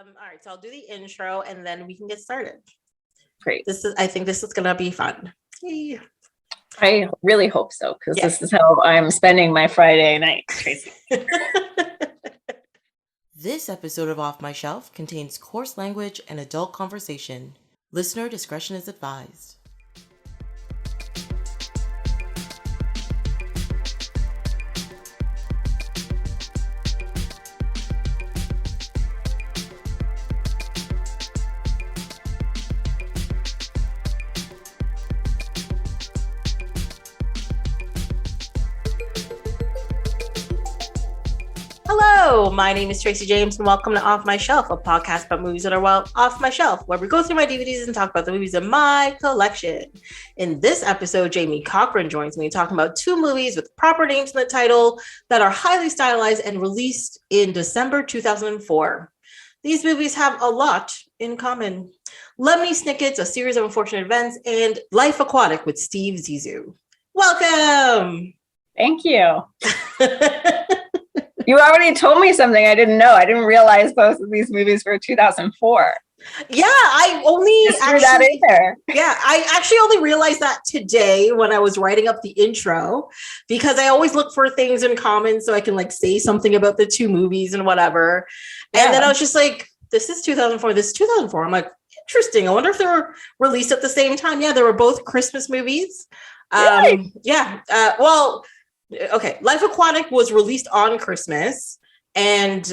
All right, so I'll do the intro and then we can get started. Great. I think this is gonna be fun. Yay. I really hope so, because this is how I'm spending my Friday night, Tracy. This episode of Off My Shelf contains coarse language and adult conversation. Listener discretion is advised. Hello, my name is Tracy James and welcome to Off My Shelf, a podcast about movies that are well off my shelf, where we go through my DVDs and talk about the movies in my collection. In this episode, Jamie Cochrane joins me talking about two movies with proper names in the title that are highly stylized and released in December 2004. These movies have a lot in common. Lemony Snicket, A Series of Unfortunate Events, and Life Aquatic with Steve Zissou. Welcome! Thank you. You already told me something I didn't know. I didn't realize both of these movies were 2004. Yeah, I actually only realized that today when I was writing up the intro, because I always look for things in common so I can like say something about the two movies and whatever. Yeah. And then I was just like, this is 2004, this is 2004. I'm like, interesting. I wonder if they were released at the same time. Yeah, they were both Christmas movies. Really? Okay, Life Aquatic was released on Christmas, and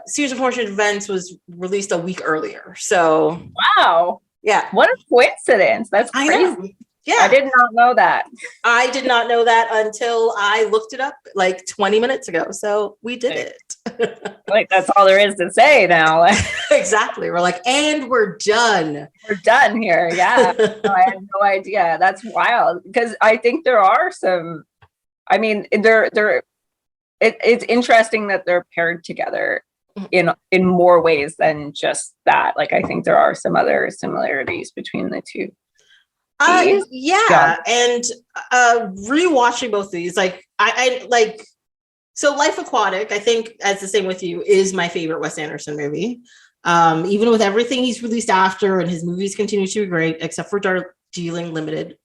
Series of Unfortunate Events was released a week earlier. So, wow, yeah, what a coincidence! That's crazy. Yeah, I did not know that. I did not know that until I looked it up like 20 minutes ago. So we did it. Like that's all there is to say now. Exactly. We're like, and we're done. We're done here. Yeah, no, I had no idea. That's wild because I think there are some. I mean, it's interesting that they're paired together in more ways than just that. Like, I think there are some other similarities between the two. Yeah. And rewatching both of these, like, I like, so Life Aquatic, I think, as the same with you, is my favorite Wes Anderson movie. Even with everything he's released after, and his movies continue to be great, except for Darjeeling Limited.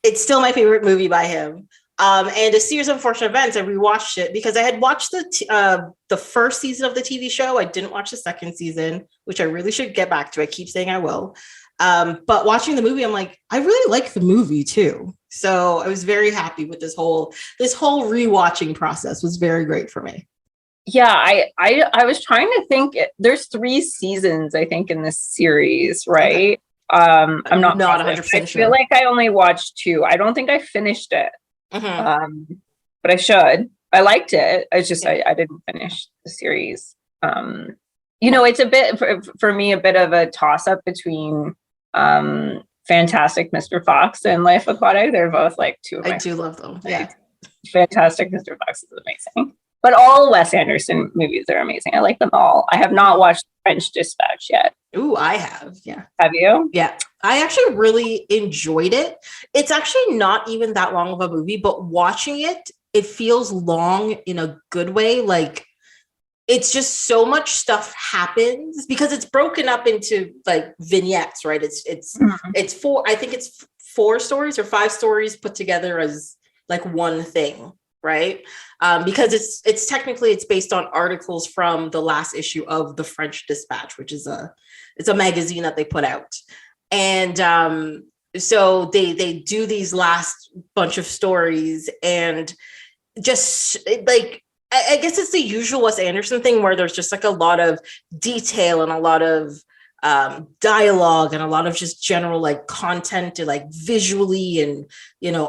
It's still my favorite movie by him. And A Series of Unfortunate Events, I rewatched it because I had watched the first season of the TV show. I didn't watch the second season, which I really should get back to. I keep saying I will. But watching the movie, I'm like, I really like the movie too. So I was very happy with this whole rewatching process was very great for me. Yeah, I was trying to think. There's 3 seasons, I think, in this series, right? Okay. I'm not 100% sure. I feel like I only watched 2. I don't think I finished it. Mm-hmm. But I should. I liked it. It's just I didn't finish the series. It's a bit for me a bit of a toss up between Fantastic Mr. Fox and Life Aquatic. They're both like 2 of my. I do love them. Yeah, Fantastic Mr. Fox is amazing. But all Wes Anderson movies are amazing. I like them all. I have not watched French Dispatch yet. Ooh, I have. Yeah. Have you? Yeah. I actually really enjoyed it. It's actually not even that long of a movie, but watching it, it feels long in a good way. Like it's just so much stuff happens because it's broken up into like vignettes, right? It's 4, I think it's 4 stories or 5 stories put together as like one thing. Right. Because it's technically based on articles from the last issue of the French Dispatch, which is a magazine that they put out. And so they do these last bunch of stories and just like, I guess it's the usual Wes Anderson thing where there's just like a lot of detail and a lot of dialogue and a lot of just general like content and like visually and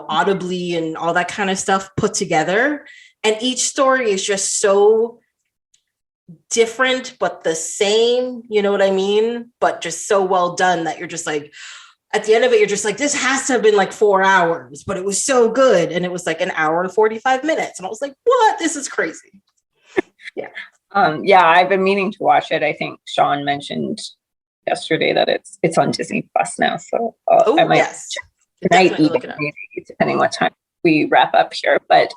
audibly and all that kind of stuff put together, and each story is just so different but the same, you know what I mean, but just so well done that you're just like at the end of it you're just like, this has to have been like 4 hours, but it was so good, and it was like 1 hour and 45 minutes, and I was like, what, this is crazy. Yeah. I've been meaning to watch it. I think Sean mentioned yesterday that it's on Disney Plus now, so I might check tonight, even, depending what time we wrap up here. But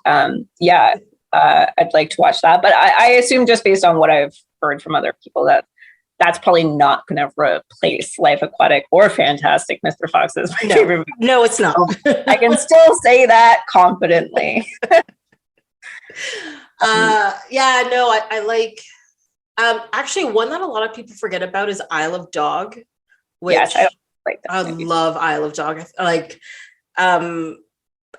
I'd like to watch that. But I assume just based on what I've heard from other people that's probably not going to replace Life Aquatic or Fantastic Mr. Fox as my favorite movie. No, it's not. I can still say that confidently. I like actually one that a lot of people forget about is Isle of Dog, which yes, I like that I love Isle of Dog.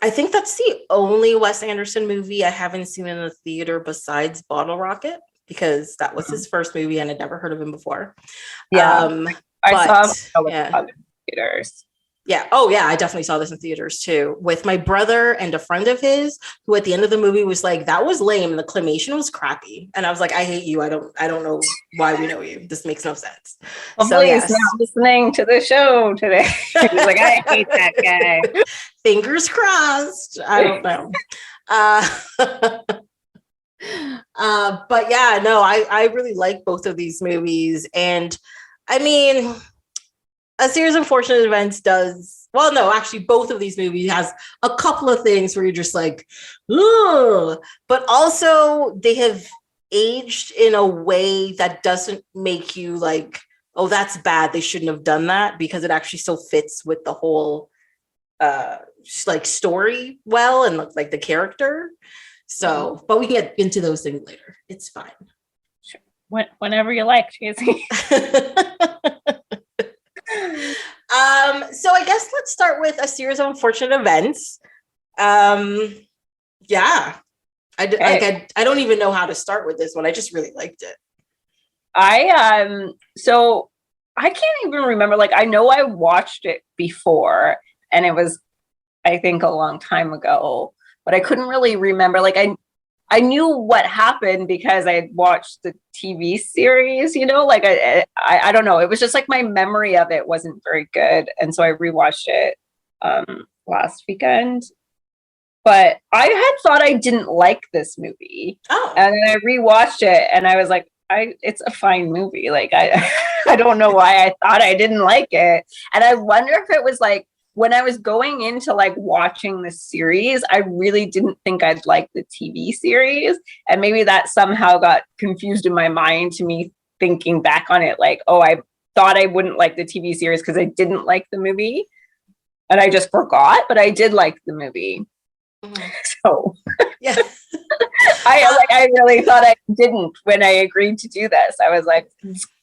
I think that's the only Wes Anderson movie I haven't seen in a theater besides Bottle Rocket, because that was his first movie and I'd never heard of him before. I saw in theaters. Yeah. Oh, yeah. I definitely saw this in theaters too, with my brother and a friend of his, who at the end of the movie was like, "That was lame. The claymation was crappy." And I was like, "I hate you. I don't know why we know you. This makes no sense." Hopefully he's not listening to the show today. He's like, "I hate that guy." Fingers crossed. I don't know. But yeah, no, I really like both of these movies, and I mean, A Series of Unfortunate Events both of these movies has a couple of things where you're just like, ugh, but also they have aged in a way that doesn't make you like, oh, that's bad, they shouldn't have done that, because it actually still fits with the whole like story well, and like the character. So, but we can get into those things later. It's fine. Sure. Whenever you like, Tracy. So I guess let's start with A Series of Unfortunate Events. I don't even know how to start with this one. I just really liked it. So I can't even remember. Like, I know I watched it before, and it was, I think, a long time ago, but I couldn't really remember. Like, I knew what happened because I had watched the TV series, like I don't know. It was just like my memory of it wasn't very good. And so I rewatched it last weekend. But I had thought I didn't like this movie. Oh. And then I rewatched it and I was like, it's a fine movie. Like, I don't know why I thought I didn't like it. And I wonder if it was like, when I was going into like watching the series, I really didn't think I'd like the TV series. And maybe that somehow got confused in my mind to me thinking back on it. Like, oh, I thought I wouldn't like the TV series because I didn't like the movie. And I just forgot, but I did like the movie. Mm-hmm. So yeah. I really thought I didn't when I agreed to do this. I was like,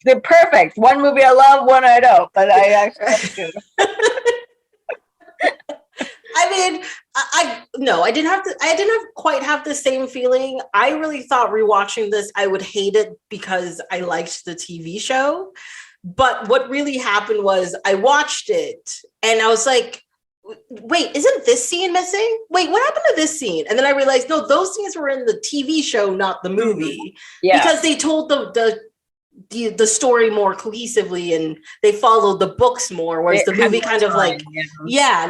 they're perfect. One movie I love, one I don't, but I actually do. I mean, I didn't quite have the same feeling. I really thought rewatching this, I would hate it because I liked the TV show. But what really happened was I watched it and I was like, wait, isn't this scene missing? Wait, what happened to this scene? And then I realized, no, those scenes were in the TV show, not the movie. Yeah. Because they told the story more cohesively and they followed the books more, whereas the movie kind of like,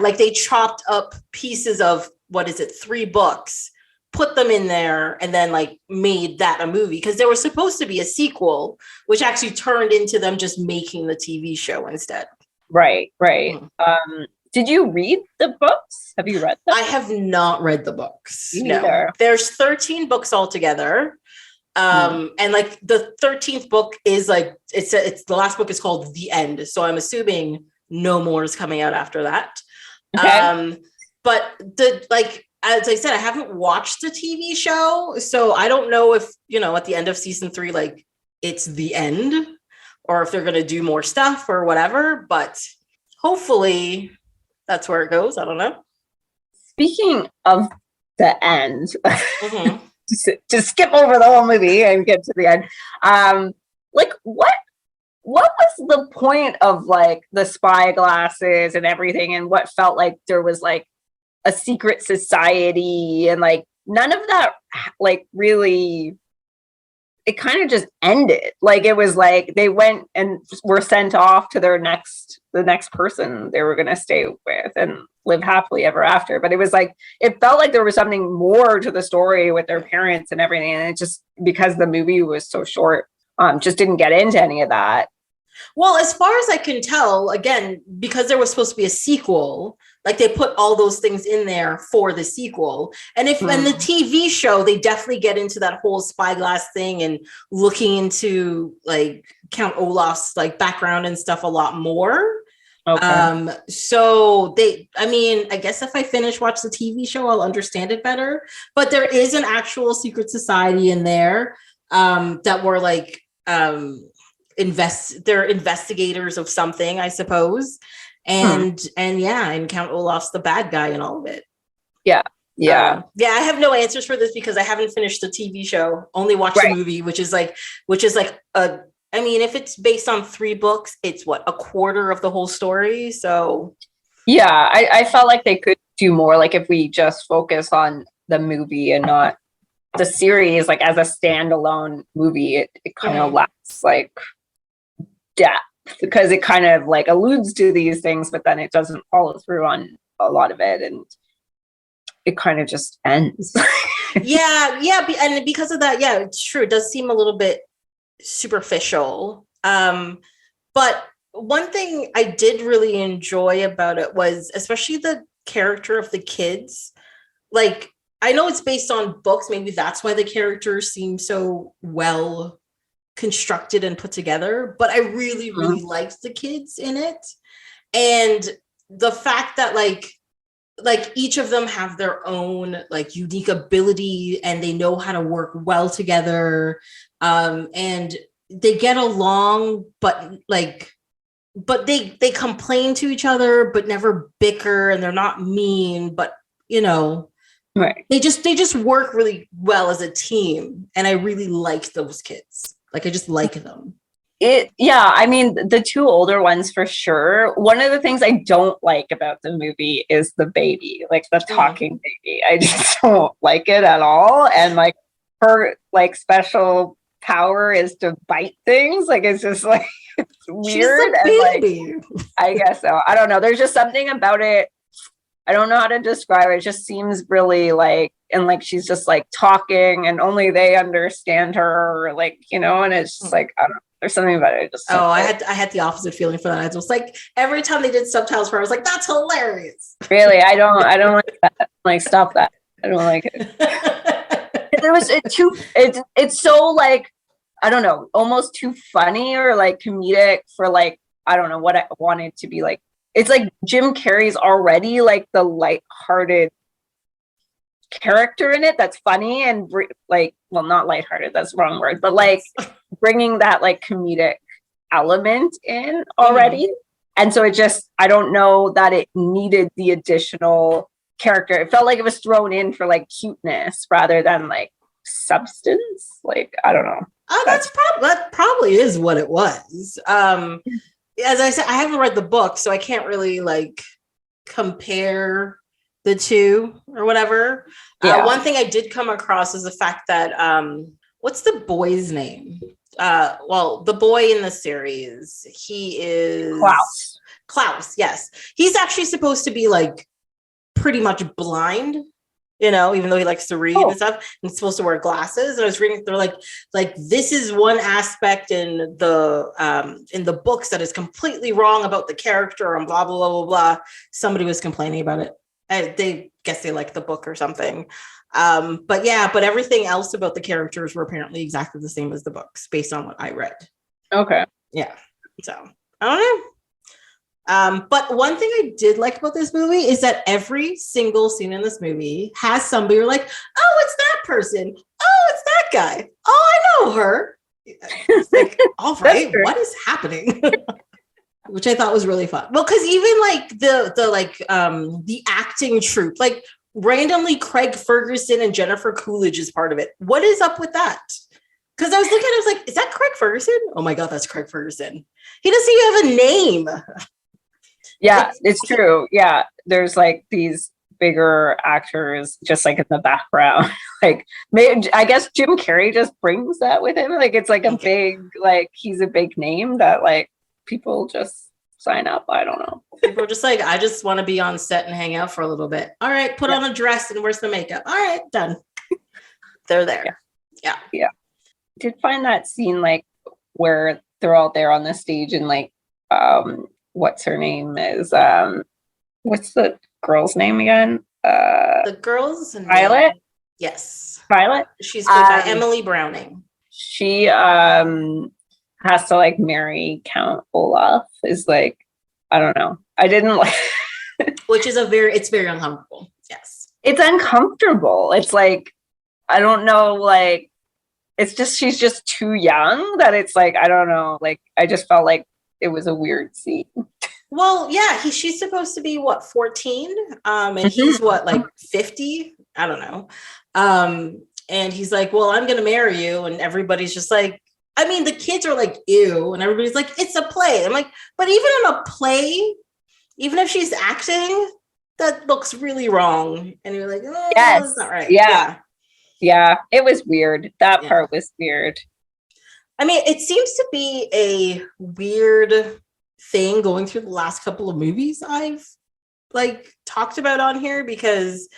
like they chopped up pieces of, 3 books, put them in there and then like made that a movie, because there was supposed to be a sequel, which actually turned into them just making the TV show instead. Right. Did you read the books? Have you read them? I have not read the books. No. There's 13 books altogether. And like the 13th book is like, it's the last book is called The End. So I'm assuming no more is coming out after that. Okay. But as I said, I haven't watched the TV show. So I don't know if, at the end of season 3, like it's the end or if they're going to do more stuff or whatever, but hopefully that's where it goes. I don't know. Speaking of the end, mm-hmm. to skip over the whole movie and get to the end. Like what was the point of like the spy glasses and everything, and what felt like there was like a secret society and like none of that like really, it kind of just ended. Like it was like they went and were sent off to the next person they were going to stay with and live happily ever after. But it was like, it felt like there was something more to the story with their parents and everything. And it just, because the movie was so short, just didn't get into any of that. Well, as far as I can tell, again, because there was supposed to be a sequel, like they put all those things in there for the sequel. And if in the TV show, they definitely get into that whole spyglass thing and looking into like Count Olaf's like background and stuff a lot more. Okay. So I guess if I watch the TV show, I'll understand it better. But there is an actual secret society in there that were like they're investigators of something, I suppose. And Count Olaf's the bad guy in all of it. Yeah. I have no answers for this because I haven't finished the TV show, only watched the movie, which is like if it's based on 3 books, it's what, a quarter of the whole story. So yeah, I felt like they could do more, like if we just focus on the movie and not the series, like as a standalone movie, it kind of lacks like depth because it kind of like alludes to these things, but then it doesn't follow through on a lot of it, and it kind of just ends. And because of that, it's true, it does seem a little bit superficial. But one thing I did really enjoy about it was especially the character of the kids. Like, I know it's based on books, maybe that's why the characters seem so well constructed and put together, but I really liked the kids in it. And the fact that like each of them have their own like unique ability and they know how to work well together, and they get along, but they complain to each other but never bicker, and they're not mean, but they just work really well as a team, and I really like those kids. Like, I just like them. The 2 older ones for sure. One of the things I don't like about the movie is the baby, like the talking baby. I just don't like it at all. And like her like special power is to bite things. Like, it's just like, it's weird. And like, I guess so. I don't know. There's just something about it. I don't know how to describe it. It just seems really like, and like she's just like talking and only they understand her, like, and it's just like, I don't know. There's something about it. I had the opposite feeling for that. I was like, every time they did subtitles for her, I was like, that's hilarious. Really? I don't like that. Like, stop that. I don't like it. It's so like, I don't know, almost too funny or like comedic for like, I don't know what I wanted to be like. It's like Jim Carrey's already like the lighthearted character in it that's funny and like, well, not lighthearted, that's the wrong word, but like bringing that like comedic element in already. And so it just, I don't know that it needed the additional character. It felt like it was thrown in for like cuteness rather than like substance. Like, I don't know. Oh, that probably is what it was. As I said, I haven't read the book, so I can't really like compare the 2 or whatever. One thing I did come across is the fact that what's the boy's name? The boy in the series, he is Klaus. Yes, he's actually supposed to be like pretty much blind, even though he likes to read and stuff. He's supposed to wear glasses. And I was reading through like this is one aspect in the books that is completely wrong about the character and blah blah blah blah blah. Somebody was complaining about it. They guess they like the book or something. But everything else about the characters were apparently exactly the same as the books based on what I read. Okay. Yeah. So I don't know. But one thing I did like about this movie is that every single scene in this movie has somebody you're like, oh, it's that person. Oh, it's that guy. Oh, I know her. It's like, all right, what is happening? Which I thought was really fun. Well, because even like the acting troupe, like randomly Craig Ferguson and Jennifer Coolidge is part of it. What is up with that? Because I was looking, I was like, is that Craig Ferguson? Oh my God, that's Craig Ferguson. He doesn't even have a name. Yeah, it's true. Yeah, there's like these bigger actors just like in the background. Like, maybe, I guess Jim Carrey just brings that with him. Like, it's like a big, like, he's a big name that like people just sign up. I don't know. People are just like, I just want to be on set and hang out for a little bit. All right, put on a dress and where's the makeup? All right, done. They're there. Yeah. Did find that scene like where they're all there on the stage, and like, what's her name is, what's the girl's name again? The girl's name. Violet? Yes. Violet? She's played by Emily Browning. She has to like marry Count Olaf, is like, I don't know. I didn't like which is it's very uncomfortable. Yes. It's uncomfortable. It's like, I don't know, like, it's just, she's just too young that it's like, I don't know, like, I just felt like it was a weird scene. Well, yeah, she's supposed to be what, 14? And he's what, like 50? I don't know. And he's like, well, I'm gonna marry you, and everybody's just like, I mean, the kids are like, ew, and everybody's like, it's a play. I'm like, but even in a play, even if she's acting, that looks really wrong. And you're like, oh, yes, that's not right. Yeah, it was weird. That part was weird. I mean, it seems to be a weird thing going through the last couple of movies I've like talked about on here, because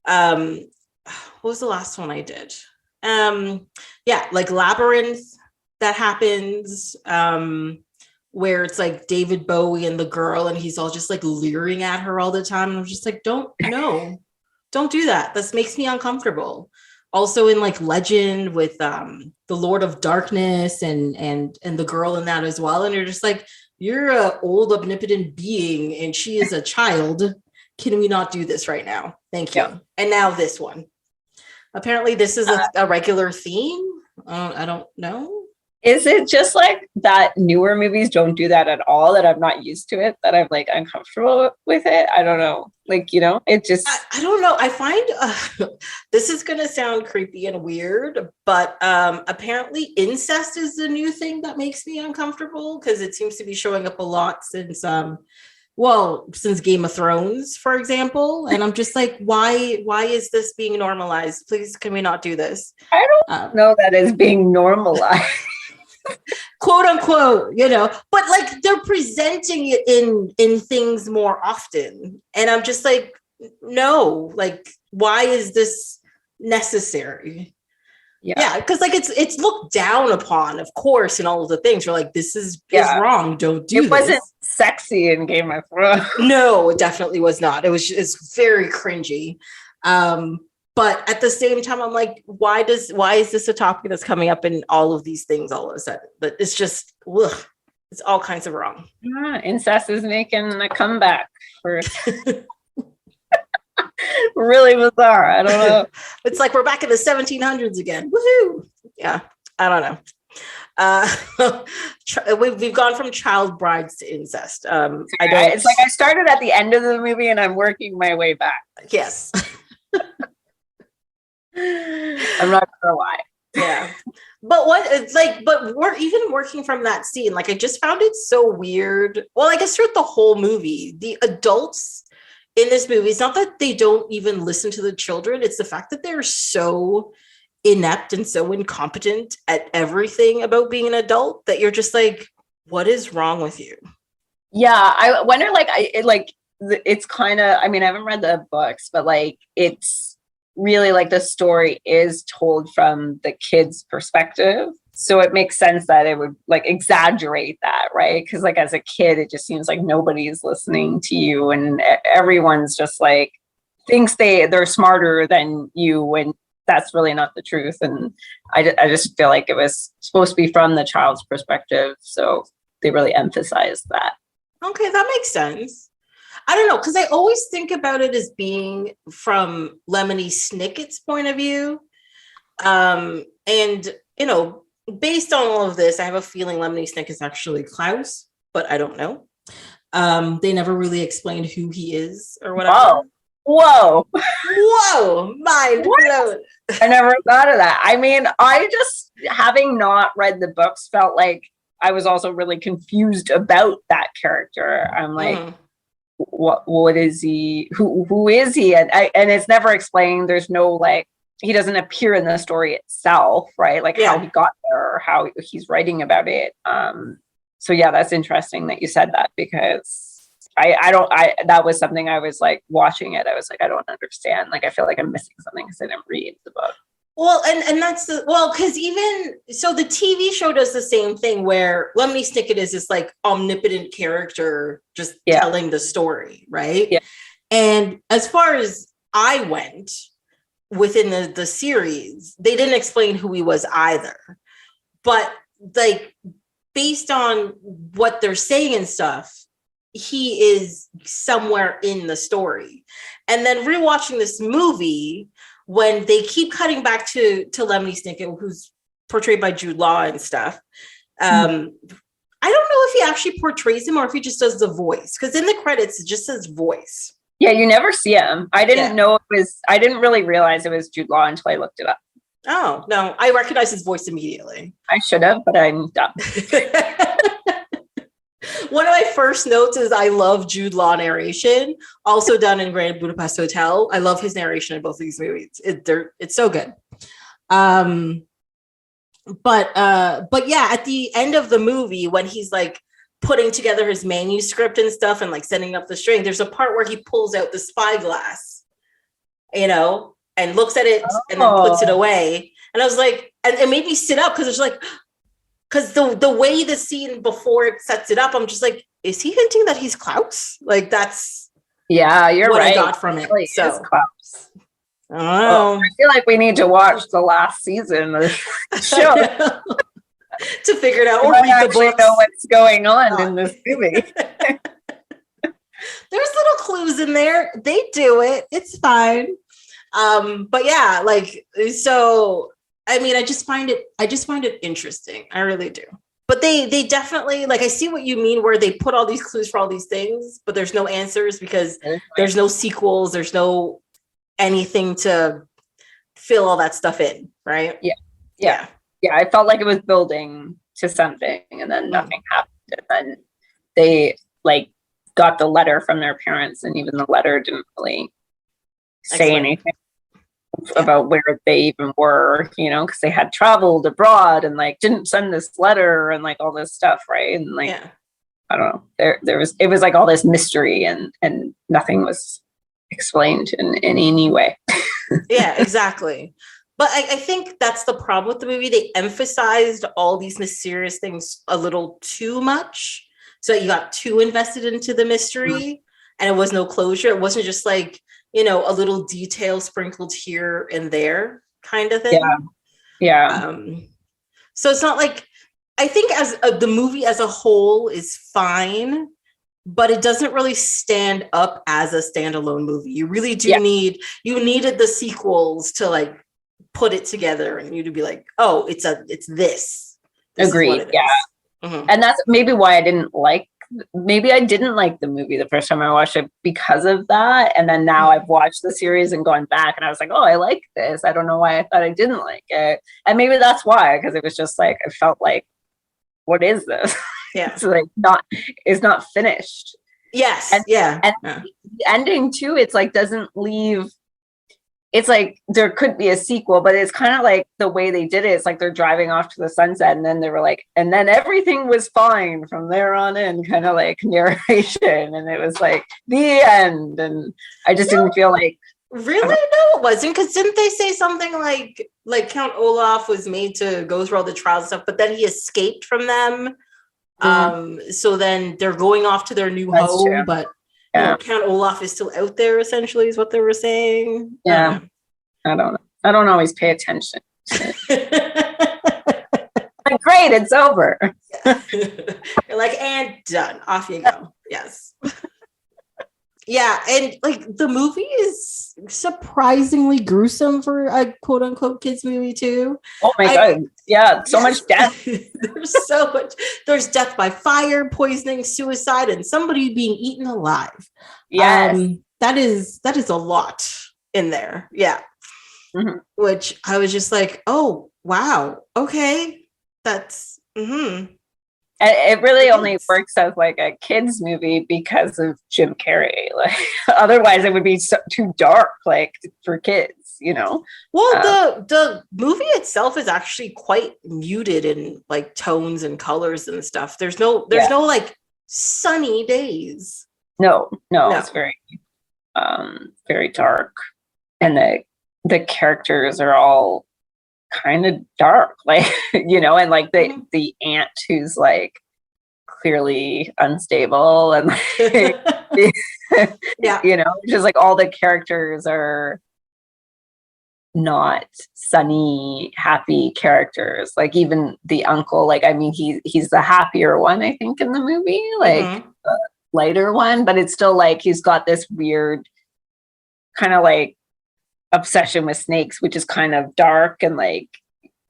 what was the last one I did? Like Labyrinth, that happens, where it's like David Bowie and the girl, and he's all just like leering at her all the time. And I'm just like, don't do that. This makes me uncomfortable. Also in like Legend with the Lord of Darkness and the girl in that as well. And you're just like, you're an old omnipotent being and she is a child. Can we not do this right now? Thank you. Yeah. And now this one. Apparently this is a regular theme. I don't know. Is it just like that newer movies don't do that at all, that I'm not used to it, that I'm like uncomfortable with it? I don't know. Like, you know, it just... I don't know. I find this is going to sound creepy and weird, but apparently incest is the new thing that makes me uncomfortable, because it seems to be showing up a lot since Game of Thrones, for example. And I'm just like, why is this being normalized? Please, can we not do this? I don't know that is being normalized. Quote unquote, you know, but like they're presenting it in things more often. And I'm just like, no, like, why is this necessary? Yeah, because like it's looked down upon, of course, and all of the things. You're like, this is wrong. Don't do this. It wasn't sexy in Game of Thrones. No, it definitely was not. It's very cringy. But at the same time, I'm like, why is this a topic that's coming up in all of these things all of a sudden? But it's just, it's all kinds of wrong. Yeah, incest is making a comeback for really bizarre. I don't know. It's like we're back in the 1700s again. Woohoo! Yeah, I don't know. We've gone from child brides to incest. It's like I started at the end of the movie and I'm working my way back. Yes. I'm not sure why. Yeah. But we're even working from that scene. Like, I just found it so weird. Well, I guess throughout the whole movie, the adults in this movie, it's not that they don't even listen to the children. It's the fact that they're so inept and so incompetent at everything about being an adult that you're just like, what is wrong with you? Yeah. I wonder, it's kind of, I mean, I haven't read the books, but like, it's really like the story is told from the kid's perspective. So it makes sense that it would like exaggerate that, right? Because like as a kid, it just seems like nobody's listening to you and everyone's just like thinks they're smarter than you, and that's really not the truth. And I just feel like it was supposed to be from the child's perspective. So they really emphasized that. Okay, that makes sense. I don't know, because I always think about it as being from Lemony Snicket's point of view. And, you know, based on all of this, I have a feeling Lemony Snicket is actually Klaus, but I don't know. They never really explained who he is or whatever. Whoa. Mind blown. I never thought of that. I mean, I just, having not read the books, felt like I was also really confused about that character. I'm like, what is he? Who is he? And it's never explained. There's no like, he doesn't appear in the story itself, right? Like how he got there or how he's writing about it. So yeah, that's interesting that you said that, because that was something I was like watching it. I was like, I don't understand. Like, I feel like I'm missing something because I didn't read the book. Well, and that's because even so, the TV show does the same thing where Lemony Snicket is this like omnipotent character just telling the story, right? Yeah. And as far as I went within the series, they didn't explain who he was either. But like based on what they're saying and stuff, he is somewhere in the story. And then rewatching this movie, when they keep cutting back to Lemony Snicket, who's portrayed by Jude Law and stuff, I don't know if he actually portrays him or if he just does the voice. Because in the credits, it just says voice. Yeah, you never see him. I didn't know I didn't really realize it was Jude Law until I looked it up. Oh, no, I recognize his voice immediately. I should have, but I'm dumb. One of my first notes is I love Jude Law narration, also done in Grand Budapest Hotel. I love his narration in both of these movies. It's so good. But yeah, at the end of the movie, when he's like putting together his manuscript and stuff and like setting up the string, there's a part where he pulls out the spyglass, and looks at it and then puts it away. And I was like, and it made me sit up because it's like, because the way the scene before it sets it up, I'm just like, is he hinting that he's Klaus? Like that's you're what right. I got from it. Really so Klaus. I feel like we need to watch the last season of the show to figure it out or read the books. Know what's going on in this movie. There's little clues in there. They do it. It's fine. But yeah, like so. I mean, I just find it interesting. I really do. But they definitely, like, I see what you mean where they put all these clues for all these things, but there's no answers because there's no sequels. There's no anything to fill all that stuff in, right? Yeah. I felt like it was building to something and then nothing happened. And then they like got the letter from their parents and even the letter didn't really say anything about where they even were, because they had traveled abroad and like didn't send this letter and like all this stuff, right? And like I don't know, it was like all this mystery and nothing was explained in any way. Yeah, exactly. But I think that's the problem with the movie. They emphasized all these mysterious things a little too much, so that you got too invested into the mystery and it was no closure. It wasn't just like, a little detail sprinkled here and there kind of thing. Yeah. So it's not like, I think as the movie as a whole is fine, but it doesn't really stand up as a standalone movie. You really do you needed the sequels to like put it together and you to be like, oh, it's this. Agreed. Mm-hmm. And that's maybe why I didn't like the movie the first time I watched it because of that. And then now I've watched the series and gone back and I was like, oh, I like this. I don't know why I thought I didn't like it. And maybe that's why, because it was just like, I felt like, what is this? Yeah. It's like it's not finished. Yes. And the ending too, it's like doesn't leave. It's like there could be a sequel, but it's kind of like the way they did it. It's like they're driving off to the sunset and then they were like, and then everything was fine from there on in, kind of like narration. And it was like the end. And I just didn't feel like. Really? No, it wasn't. Because didn't they say something like Count Olaf was made to go through all the trials and stuff, but then he escaped from them. So then they're going off to their new home, true. But Count Olaf is still out there, essentially, is what they were saying. Yeah. I don't know. I don't always pay attention. Like, great, it's over. You're like, and done. Off you go. Yes. Yeah, and like the movie is surprisingly gruesome for a quote unquote kids movie too. Oh my god. Yeah, so much death. There's so much. There's death by fire, poisoning, suicide, and somebody being eaten alive. Yes. That is a lot in there. Yeah. Mm-hmm. Which I was just like, oh wow, okay. That's It really only works as like a kids movie because of Jim Carrey. Like otherwise it would be too dark, like for kids, Well, the movie itself is actually quite muted in like tones and colors and stuff. There's no like sunny days. No, it's very very dark. And the characters are all kind of dark, like, you know, and like the aunt who's like clearly unstable and like, yeah, you know, just like all the characters are not sunny, happy characters. Like even the uncle, like, I mean, he's the happier one, I think, in the movie, like the lighter one, but it's still like he's got this weird kind of like obsession with snakes, which is kind of dark and like,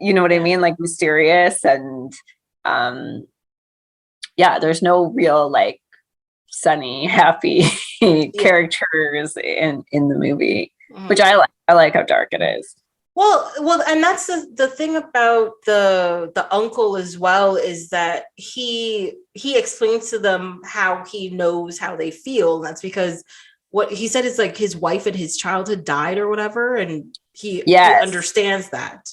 you know what I mean, like mysterious. And yeah, there's no real like sunny, happy characters in the movie, which I like how dark it is. Well, and that's the thing about the uncle as well, is that he explains to them how he knows how they feel. And that's because what he said is like his wife and his child had died or whatever, and he understands that.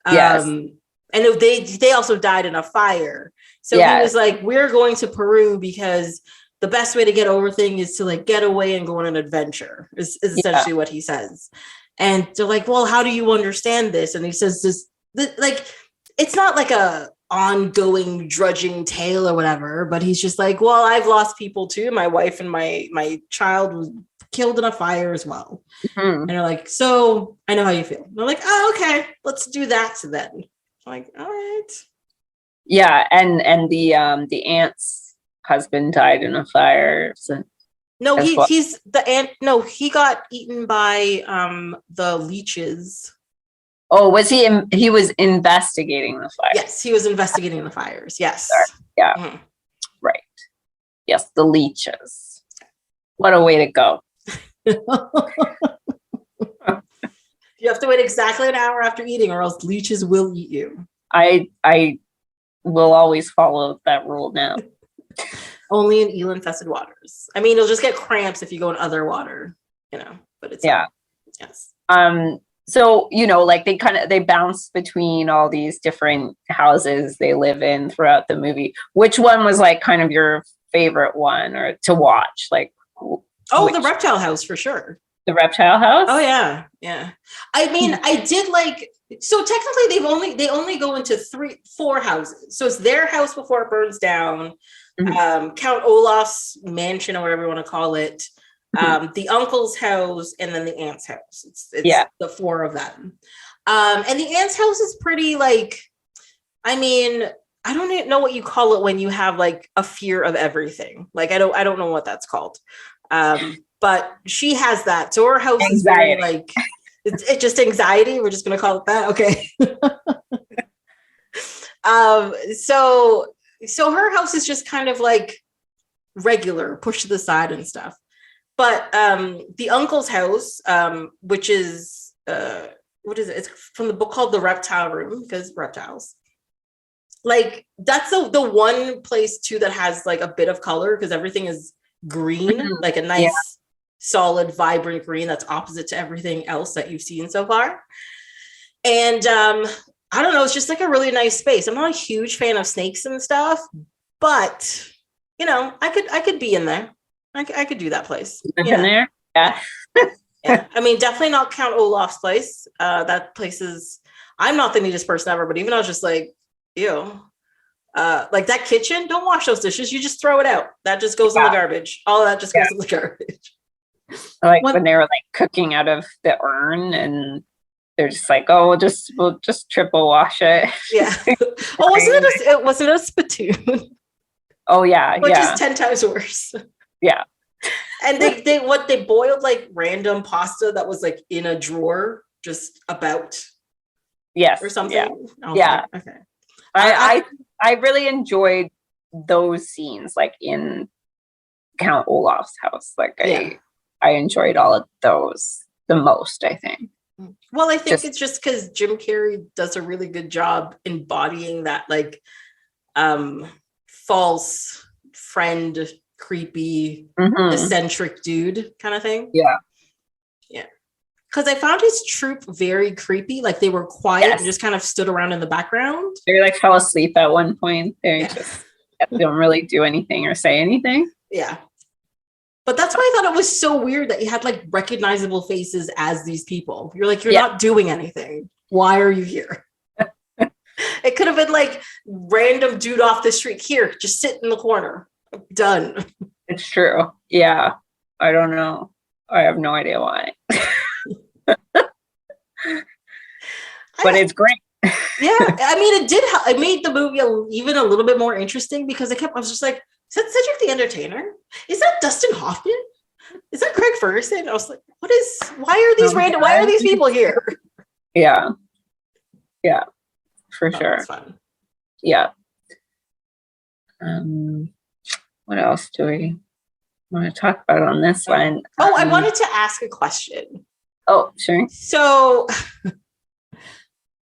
And they also died in a fire. So he was like, we're going to Peru because the best way to get over things is to like get away and go on an adventure is essentially what he says. And they're like, well, how do you understand this? And he says this like, it's not like a ongoing drudging tale or whatever, but he's just like, well, I've lost people too. My wife and my child was killed in a fire as well. And they're like, so I know how you feel. And they're like, oh, okay, let's do that then. I'm like, all right. Yeah. And the aunt's husband died in a fire. So no, he's the aunt. No, he got eaten by the leeches. Oh, was he? He was investigating the fire. Yes, he was investigating the fires. Yes. Sorry. Yeah. Right. Yes, the leeches. What a way to go. You have to wait exactly an hour after eating, or else leeches will eat you. I will always follow that rule now. Only in eel-infested waters. I mean, you'll just get cramps if you go in other water, you know. But it's yes. So, you know, like they bounce between all these different houses they live in throughout the movie. Which one was like kind of your favorite one or to watch? Like, the reptile house for sure. The reptile house? Oh yeah. Yeah. I mean, I did like, so technically they only go into 4 houses. So it's their house before it burns down. Count Olaf's mansion or whatever you want to call it. The uncle's house and then the aunt's house. It's the 4 of them. And the aunt's house is pretty like, I mean, I don't even know what you call it when you have like a fear of everything. Like I don't know what that's called. But she has that. So her house is very like it's just anxiety. We're just gonna call it that. Okay. So her house is just kind of like regular, pushed to the side and stuff. But the uncle's house, which is what is it? It's from the book called The Reptile Room, because reptiles. Like that's the one place too that has like a bit of color, because everything is green, like a nice solid vibrant green that's opposite to everything else that you've seen so far. And I don't know, it's just like a really nice space. I'm not a huge fan of snakes and stuff, but you know, I could be in there. I could do that place. In there? Yeah. Yeah. I mean, definitely not Count Olaf's place. That place is, I'm not the neatest person ever, but even I was just like, ew. Like that kitchen, don't wash those dishes. You just throw it out. That just goes in the garbage. All of that just goes in the garbage. Like when they were like cooking out of the urn and they're just like, oh, we'll just triple wash it. Yeah. Oh, wasn't it a spittoon? Oh yeah. Which is 10 times worse. Yeah. And they boiled like random pasta that was like in a drawer just about. Yes. Or something. Yeah. Oh, yeah. Okay. I really enjoyed those scenes, like in Count Olaf's house. Like I enjoyed all of those the most, I think. Well, I think it's just because Jim Carrey does a really good job embodying that like false friend, creepy, eccentric dude kind of thing. Yeah. Yeah. Because I found his troupe very creepy. Like they were quiet and just kind of stood around in the background. They like fell asleep at one point. They just don't really do anything or say anything. Yeah. But that's why I thought it was so weird that you had like recognizable faces as these people. You're like, you're not doing anything. Why are you here? It could have been like random dude off the street. Here, just sit in the corner. Done. It's true. Yeah. I don't know. I have no idea why. But it's great. Yeah. I mean, it made the movie even a little bit more interesting because I was just like, is that Cedric the Entertainer? Is that Dustin Hoffman? Is that Craig Ferguson? I was like, why are these people here? Yeah. Yeah. For sure. It's fun. Yeah. What else do we want to talk about on this one? I wanted to ask a question. Oh, sure. So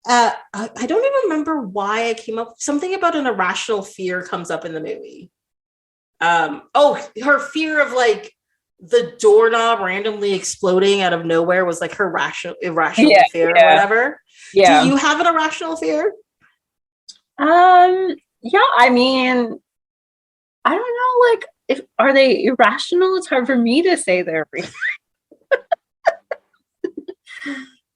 I don't even remember why I came up. Something about an irrational fear comes up in the movie. Her fear of like the doorknob randomly exploding out of nowhere was like her irrational fear or whatever. Yeah. Do you have an irrational fear? Yeah, I mean, I don't know, like, are they irrational? It's hard for me to say they're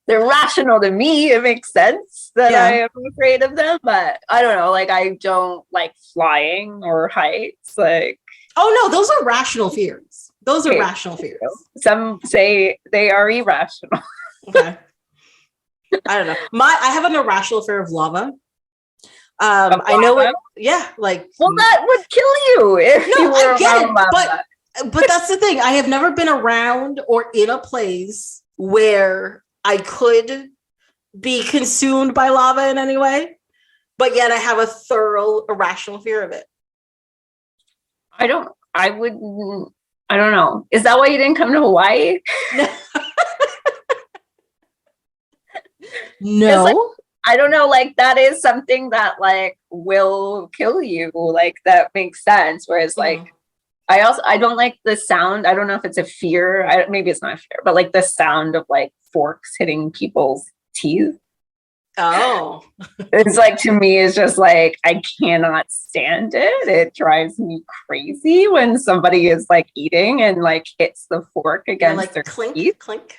they're rational to me. It makes sense that I am afraid of them, but I don't know, like, I don't like flying or heights, like. Oh no, those are rational fears. Those are rational fears. Some say they are irrational. Okay. I don't know. I have an irrational fear of lava. I know it. Yeah, like. Well, that would kill you if you were I get it, but that's the thing. I have never been around or in a place where I could be consumed by lava in any way, but yet I have a thorough irrational fear of it. I don't know. Is that why you didn't come to Hawaii? No. Like, I don't know, like that is something that like will kill you. Like that makes sense. Whereas like I don't like the sound. I don't know if it's a fear. Maybe it's not a fear, but like the sound of like forks hitting people's teeth. Oh. It's like, to me, it's just like, I cannot stand it. It drives me crazy when somebody is like eating and like hits the fork against like their clink, teeth. Clink.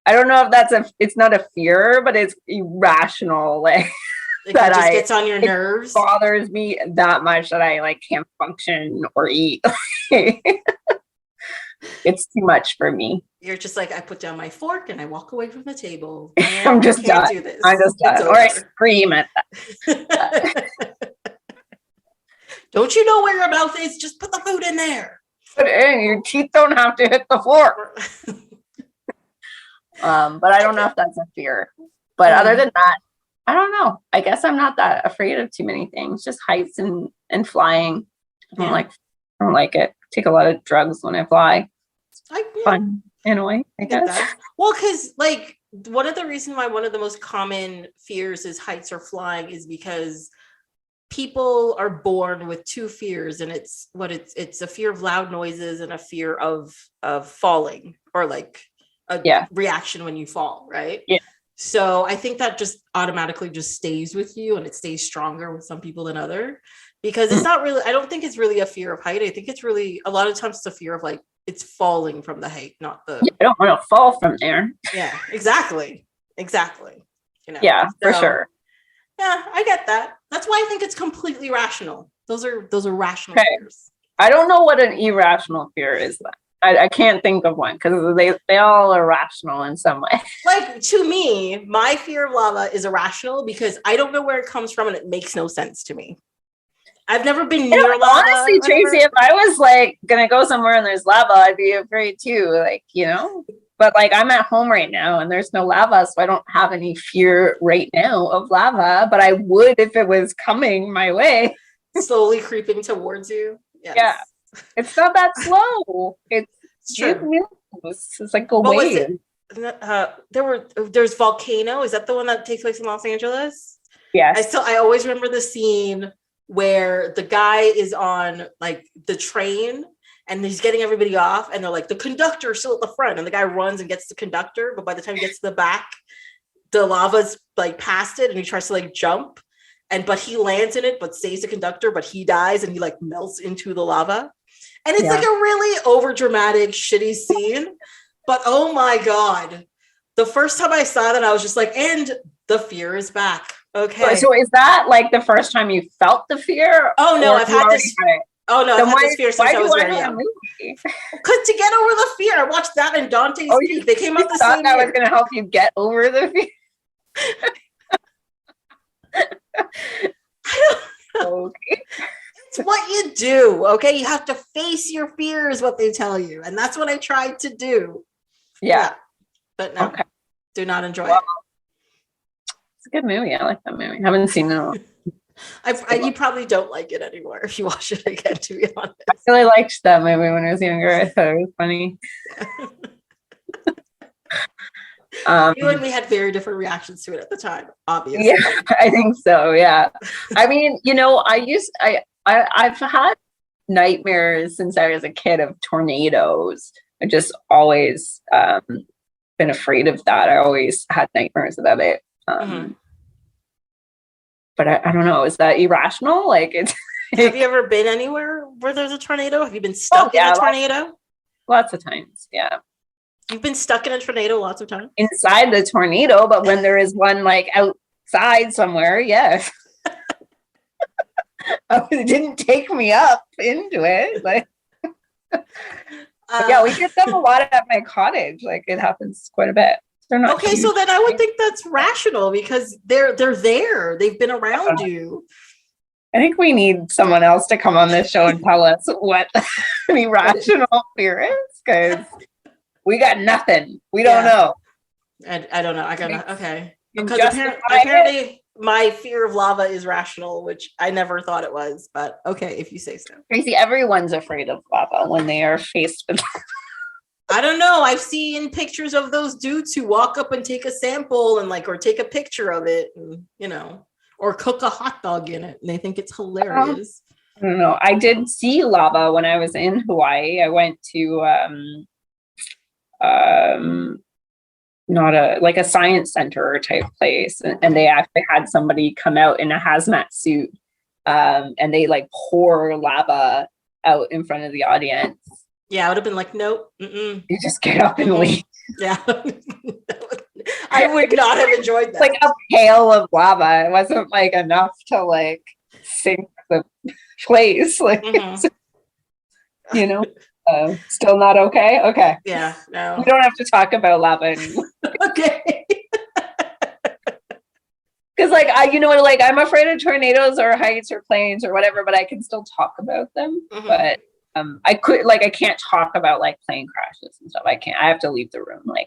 I don't know if it's not a fear, but it's irrational. Like that just gets on your nerves. It bothers me that much that I like can't function or eat. It's too much for me. You're just like, I put down my fork and I walk away from the table. I'm just done. Do this. I'm just done. Or I scream at that. Don't you know where your mouth is? Just put the food in there. Put it in. Your teeth don't have to hit the fork. But I don't know if that's a fear. But other than that, I don't know. I guess I'm not that afraid of too many things. Just heights and flying. I don't like it. Take a lot of drugs when I fly. Fun in a way, I guess. Well, because like one of the reasons why one of the most common fears is heights or flying is because people are born with two fears, and it's a fear of loud noises and a fear of falling, or like a reaction when you fall, right? Yeah. So I think that just automatically just stays with you, and it stays stronger with some people than other, because it's not really, I don't think it's really a fear of height. I think it's really, a lot of times it's a fear of like, it's falling from the height, not the. I don't want to fall from there. Yeah, exactly. You know? Yeah, for sure. Yeah, I get that. That's why I think it's completely rational. Those are rational fears. I don't know what an irrational fear is then. I can't think of one, because they all are rational in some way. Like, to me, my fear of lava is irrational because I don't know where it comes from and it makes no sense to me. I've never been near lava. Honestly, Tracy, if I was like gonna go somewhere and there's lava, I'd be afraid too. Like, you know, but like I'm at home right now and there's no lava, so I don't have any fear right now of lava. But I would if it was coming my way, slowly creeping towards you. Yes. Yeah, it's not that slow. It's true. It's like a wave. There's Volcano. Is that the one that takes place in Los Angeles? Yes. I always remember the scene where the guy is on like the train and he's getting everybody off, and they're like, the conductor is still at the front, and the guy runs and gets the conductor, but by the time he gets to the back, the lava's like past it, and he tries to like jump, but he lands in it but stays the conductor, but he dies and he like melts into the lava, and it's like a really over dramatic shitty scene. But oh my god, the first time I saw that, I was just like, and The fear is back. Okay. So is that like the first time you felt the fear? Oh no, I've had this. Oh no, I've had this fear since I was very young. Because to get over the fear, I watched that in Dante's Peak. They came out the same year. I was going to help you get over the fear. I don't know. Okay. It's what you do. Okay, you have to face your fears. What they tell you, and that's what I tried to do. Yeah. But no, do not enjoy it. It's a good movie. I like that movie. I haven't seen it. You probably don't like it anymore if you watch it again, to be honest. I really liked that movie when I was younger. I thought it was funny. You and me had very different reactions to it at the time, obviously. Yeah, I think so. Yeah. I mean, I've had nightmares since I was a kid of tornadoes. I just always been afraid of that. I always had nightmares about it. But I don't know. Is that irrational? Like, it's. Have you ever been anywhere where there's a tornado? Have you been stuck in a tornado? Lots of times. Yeah. You've been stuck in a tornado lots of times? Inside the tornado, but when there is one like outside somewhere, yes. It didn't take me up into it. Like, yeah, we get them a lot at my cottage. Like, it happens quite a bit. They're not okay, so then I would think that's rational because they're there. They've been around you. I think we need someone else to come on this show and tell us what an irrational fear is, because we got nothing. We don't know. I don't know. I got okay. Because apparently my fear of lava is rational, which I never thought it was. But okay, if you say so. Tracy, everyone's afraid of lava when they are faced with. I don't know. I've seen pictures of those dudes who walk up and take a sample and or take a picture of it, and or cook a hot dog in it, and they think it's hilarious. I don't know. I did see lava when I was in Hawaii. I went to not a science center type place, and they actually had somebody come out in a hazmat suit, and they pour lava out in front of the audience. Yeah, I would have been like, nope. Mm-mm. You just get up and leave. Yeah. I would not have enjoyed that. Like a pail of lava. It wasn't enough to sink the place. Still not okay? Okay. Yeah, no. We don't have to talk about lava anymore. Okay. Because I'm afraid of tornadoes or heights or planes or whatever, but I can still talk about them. Mm-hmm. But I can't talk about plane crashes and stuff. I can't. I have to leave the room. I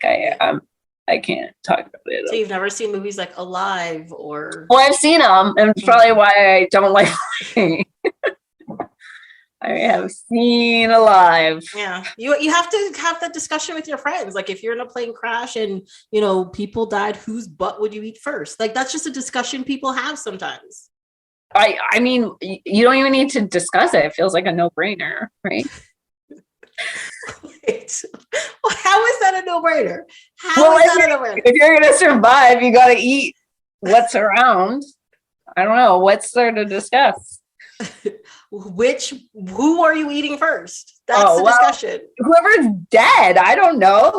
can't talk about it. So you've never seen movies like Alive or? Well, I've seen them, and it's probably why I don't like. I have seen Alive. Yeah, you have to have that discussion with your friends. If you're in a plane crash and people died, whose butt would you eat first? That's just a discussion people have sometimes. I mean, you don't even need to discuss it. It feels like a no-brainer, right? Wait. Well, how is that a no-brainer? How is that a no-brainer? If you're going to survive, you got to eat what's around. I don't know. What's there to discuss? Who are you eating first? That's the discussion. Whoever's dead. I don't know.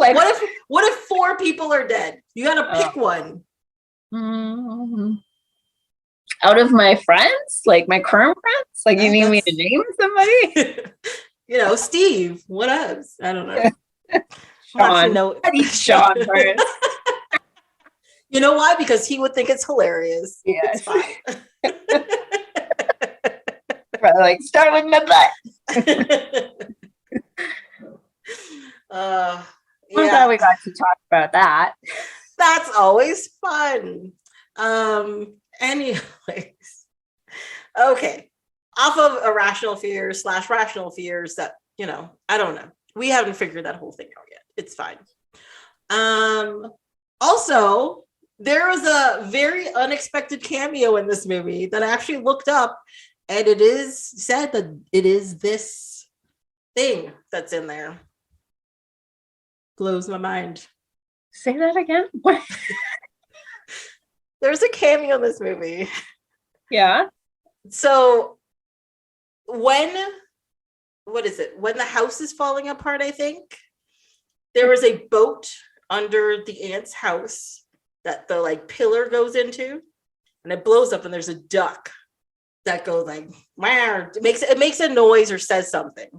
What if 4 people are dead? You got to pick one. Mm-hmm. Out of my friends, my current friends, you need me to name somebody? Steve. What else? I don't know. Sean. Sean first. You know why? Because he would think it's hilarious. Yeah, it's fine. Start with my butt. I'm glad we got to talk about that. That's always fun. Anyways, okay. Off of irrational fears / rational fears that, I don't know. We haven't figured that whole thing out yet. It's fine. Also, there was a very unexpected cameo in this movie that I actually looked up, and it is said that it is this thing that's in there. Blows my mind. Say that again? What? There's a cameo in this movie. Yeah. So when the house is falling apart, I think there was a boat under the aunt's house, that the like pillar goes into, and it blows up, and there's a duck that goes like, wow, it makes a noise or says something.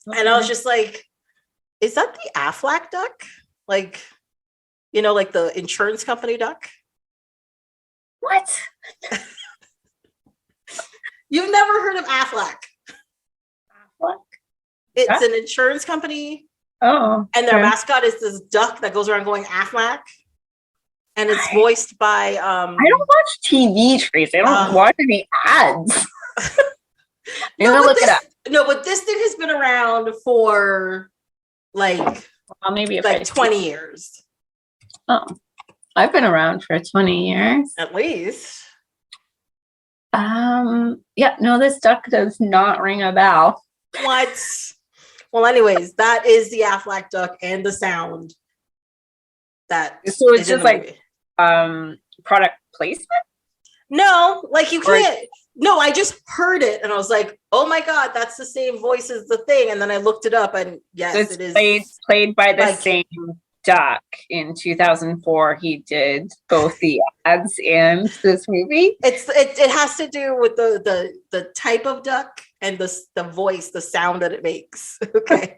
Okay. And I was just like, is that the Aflac duck? Like, you know, like the insurance company duck? What? You've never heard of Aflac? Aflac? It's an insurance company. Oh. And their mascot is this duck that goes around going Aflac. And it's voiced by I don't watch TV, Tracy. I don't watch any ads. No, but this thing has been around for like maybe like 20 years. Oh, I've been around for 20 years. At least. Yeah, no, this duck does not ring a bell. What? Well, anyways, that is the Aflac duck and the sound. So it's just like product placement? No, like you can't. No, I just heard it and I was like, oh my God, that's the same voice as the thing. And then I looked it up and yes, it is played by the same duck. In 2004, he did both the ads and this movie. It has to do with the type of duck and the voice, the sound that it makes. Okay.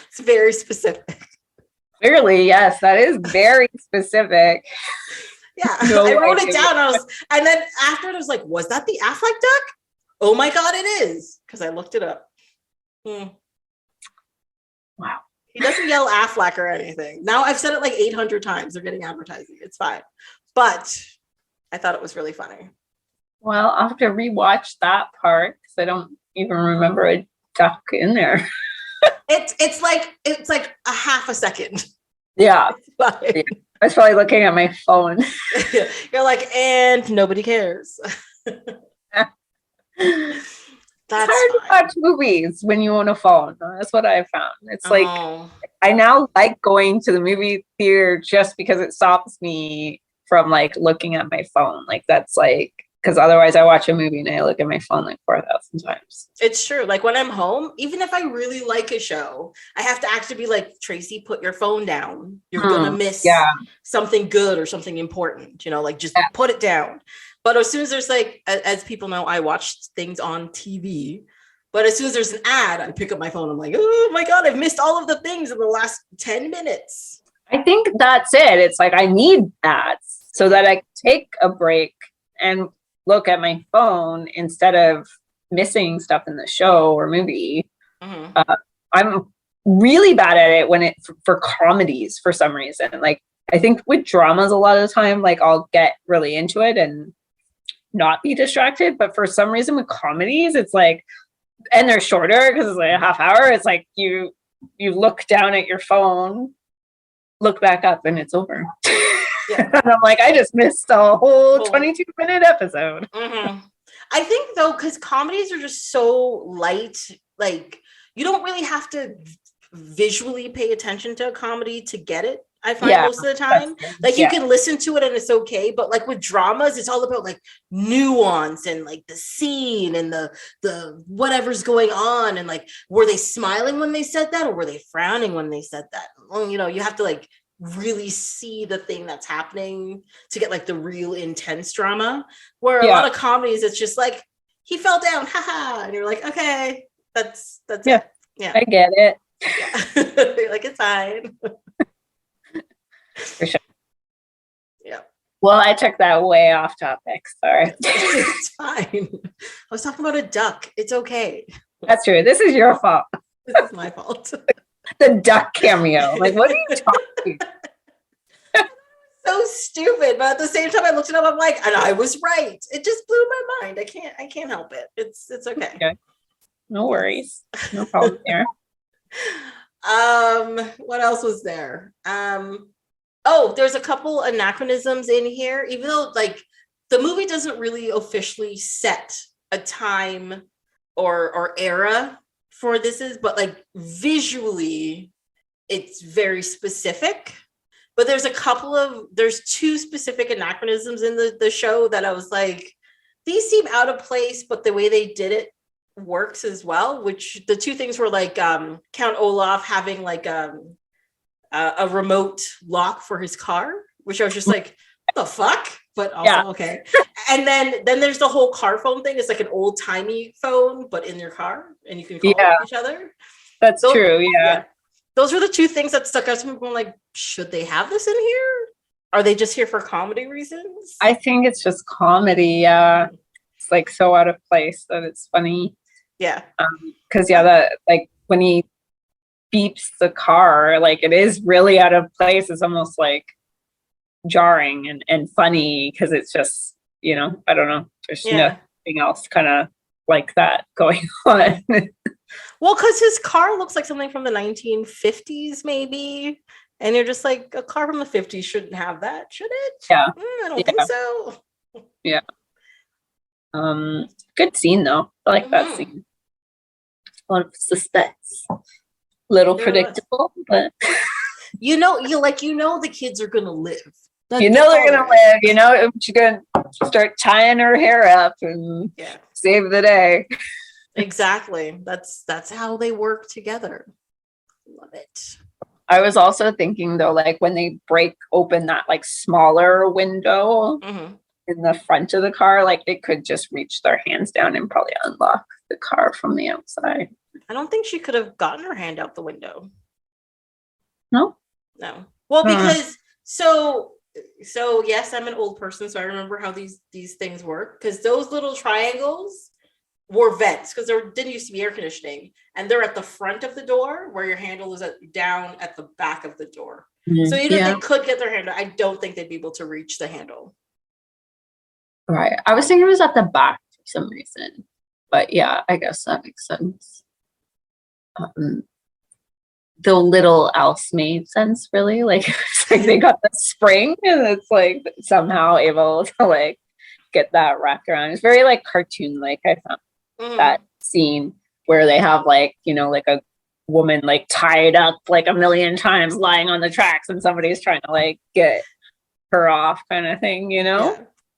It's very specific. Clearly, yes, that is very specific. Yeah, I wrote it down. And then after it, I was like, was that the Aflac duck? Oh my God, it is. Because I looked it up. Wow. He doesn't yell Aflac or anything. Now I've said it like 800 times. They're getting advertising. It's fine. But I thought it was really funny. Well, I'll have to rewatch that part because I don't even remember a duck in there. It's like a half a second. Yeah. I was probably looking at my phone. You're like, and nobody cares. That's hard to watch movies when you own a phone. That's what I found. It's like I now like going to the movie theater just because it stops me from like looking at my phone. Like that's like, because otherwise I watch a movie and I look at my phone like 4,000 times. It's true. Like when I'm home, even if I really like a show, I have to actually be like, Tracy, put your phone down. You're going to miss something good or something important, you know, like just put it down. But as soon as there's like, as people know, I watch things on TV. But as soon as there's an ad, I pick up my phone. I'm like, oh my God, I've missed all of the things in the last 10 minutes. I think that's it. It's like I need ads so that I can take a break and look at my phone instead of missing stuff in the show or movie. Mm-hmm. I'm really bad at it when for comedies for some reason. Like I think with dramas a lot of the time, like I'll get really into it and not be distracted. But for some reason with comedies, it's like, and they're shorter because it's like a half hour. It's like you look down at your phone, look back up, and it's over. Yeah. And I'm like, I just missed a whole 22-minute episode. Mm-hmm. I think though, because comedies are just so light, like you don't really have to visually pay attention to a comedy to get it. I find most of the time, like you can listen to it and it's okay, but like with dramas, it's all about like nuance and like the scene and the whatever's going on and like were they smiling when they said that or were they frowning when they said that? Well, you know, you have to like really see the thing that's happening to get like the real intense drama. Where a lot of comedies, it's just like he fell down, haha, and you're like, okay, that's it. Yeah, I get it. Yeah. You're like, it's fine. For sure. Yeah. Well, I took that way off topic. Sorry. It's fine. I was talking about a duck. It's okay. That's true. This is your fault. This is my fault. The duck cameo. Like, what are you talking? So stupid, but at the same time, I looked it up. I'm like, and I was right. It just blew my mind. I can't help it. It's okay. No worries. No problem there. What else was there? There's a couple anachronisms in here, even though like the movie doesn't really officially set a time or era for but like visually it's very specific. But there's two specific anachronisms in the show that I was like, these seem out of place, but the way they did it works as well, which the two things were like Count Olaf having like a remote lock for his car, which I was just like, what the fuck? But also okay. And then there's the whole car phone thing. It's like an old timey phone, but in your car, and you can call each other. That's true. Yeah. Those were the two things that stuck out to me. I'm like, should they have this in here? Are they just here for comedy reasons? I think it's just comedy. Yeah, it's like so out of place that it's funny. Yeah. Because that like when he beeps the car, like it is really out of place. It's almost like jarring and funny because it's just, I don't know. There's nothing else kind of like that going on. Well, because his car looks like something from the 1950s, maybe. And you're just like, a car from the 50s shouldn't have that, should it? Yeah. I don't think so. Yeah. Good scene, though. I like that scene. A lot of suspense. Little predictable, but... the kids are going to live. They're going to live. She's going to start tying her hair up and save the day. Exactly. That's how they work together. Love it. I was also thinking though, like when they break open that like smaller window in the front of the car, like they could just reach their hands down and probably unlock the car from the outside. I don't think she could have gotten her hand out the window. No. Well, because so yes, I'm an old person, so I remember how these things work. Because those little triangles were vents, because there didn't used to be air conditioning, and they're at the front of the door where your handle is down at the back of the door. So even if they could get their hand, I don't think they'd be able to reach the handle. Right. I was thinking it was at the back for some reason, but yeah, I guess that makes sense. The little else made sense, really. Like, it's like they got the spring, and it's like somehow able to like get that wrapped around. It's very like cartoon like. I found that scene where they have like like a woman like tied up like a million times lying on the tracks, and somebody's trying to like get her off, kind of thing.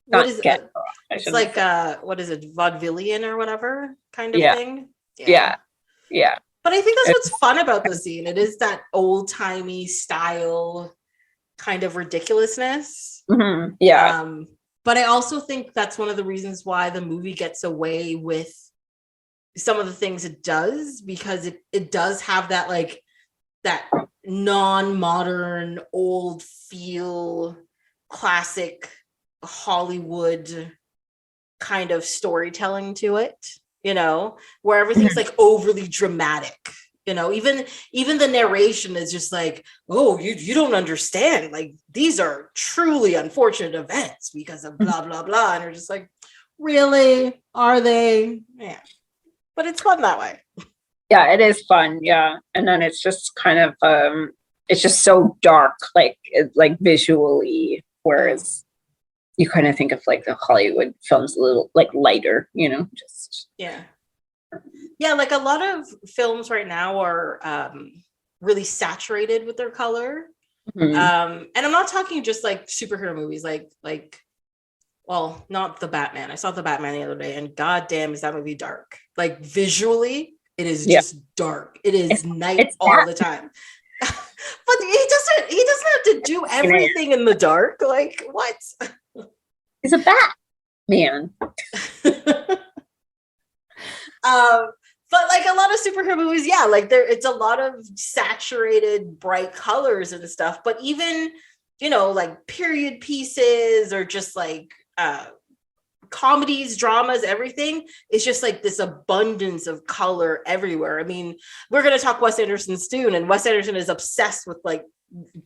What is it? It's like what is it, vaudevillian or whatever kind of thing. Yeah. But I think that's what's fun about the scene. It is that old-timey style kind of ridiculousness. But I also think that's one of the reasons why the movie gets away with some of the things it does, because it does have that like that non-modern, old feel, classic Hollywood kind of storytelling to it. Where everything's like overly dramatic. Even the narration is just like, oh, you don't understand. Like, these are truly unfortunate events because of blah, blah, blah. And you're just like, really? Are they? Yeah. But it's fun that way. Yeah, it is fun. Yeah. And then it's just kind of, it's just so dark, like visually, whereas you kind of think of like the Hollywood films a little like lighter, just. Yeah, like a lot of films right now are really saturated with their color. And I'm not talking just like superhero movies, like well, not the Batman. I saw the Batman the other day, and goddamn, is that movie dark. Like visually, it is just dark. It is night all the time. But he doesn't have to do everything in the dark. Like, what? He's a Batman. But like a lot of superhero movies, like it's a lot of saturated bright colors and stuff. But even like period pieces or just like comedies, dramas, everything is just like this abundance of color everywhere. I mean, we're going to talk Wes Anderson soon, and Wes Anderson is obsessed with like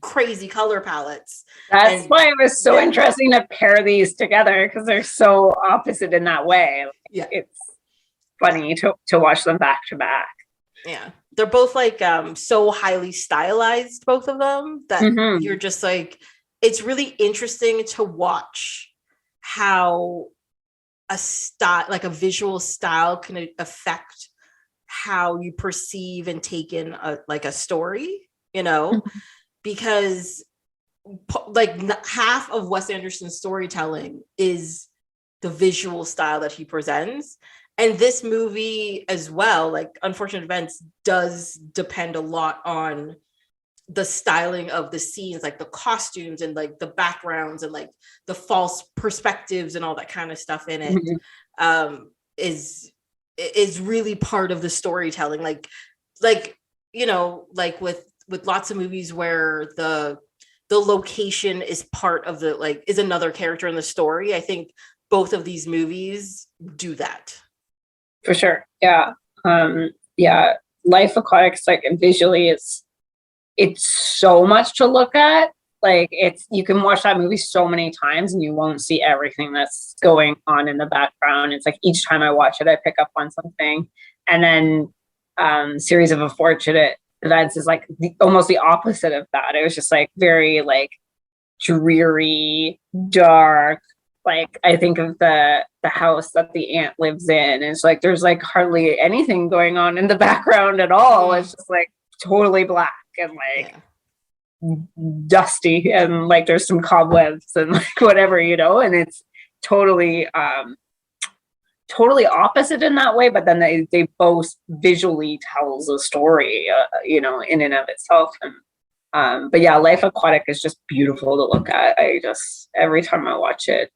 crazy color palettes. That's why it was so interesting to pair these together, because they're so opposite in that way. Like, it's funny to watch them back to back. Yeah, they're both like so highly stylized, both of them, that you're just like, it's really interesting to watch how a style, like a visual style, can affect how you perceive and take in a story, because like half of Wes Anderson's storytelling is the visual style that he presents. And this movie as well, like Unfortunate Events, does depend a lot on the styling of the scenes, like the costumes and like the backgrounds and like the false perspectives and all that kind of stuff in it, is really part of the storytelling. Like you know, like with lots of movies where the location is part of the, like, is another character in the story. I think both of these movies do that. For sure. Yeah. Yeah. Life Aquatic's like visually it's so much to look at. Like you can watch that movie so many times and you won't see everything that's going on in the background. It's like each time I watch it, I pick up on something. And then Series of Unfortunate Events is like almost the opposite of that. It was just like very like dreary, dark. Like I think of the house that the aunt lives in. It's like there's like hardly anything going on in the background at all. It's just like totally black and like dusty, and like there's some cobwebs and like whatever, you know, and it's totally opposite in that way, but then they both visually tells a story, you know, in and of itself. And but yeah, Life Aquatic is just beautiful to look at. I just, every time I watch it,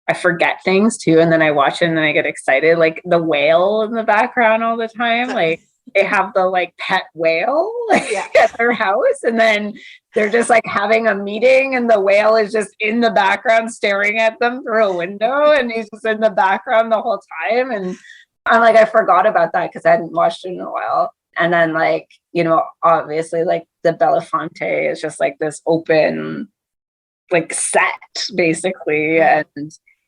I forget things too, and then I watch it and then I get excited, like the whale in the background all the time. Like they have the like pet whale at their house, and then they're just like having a meeting and the whale is just in the background staring at them through a window, and he's just in the background the whole time. And I'm like, I forgot about that because I hadn't watched it in a while. And then like, you know, obviously like the Belafonte is just like this open like set basically, and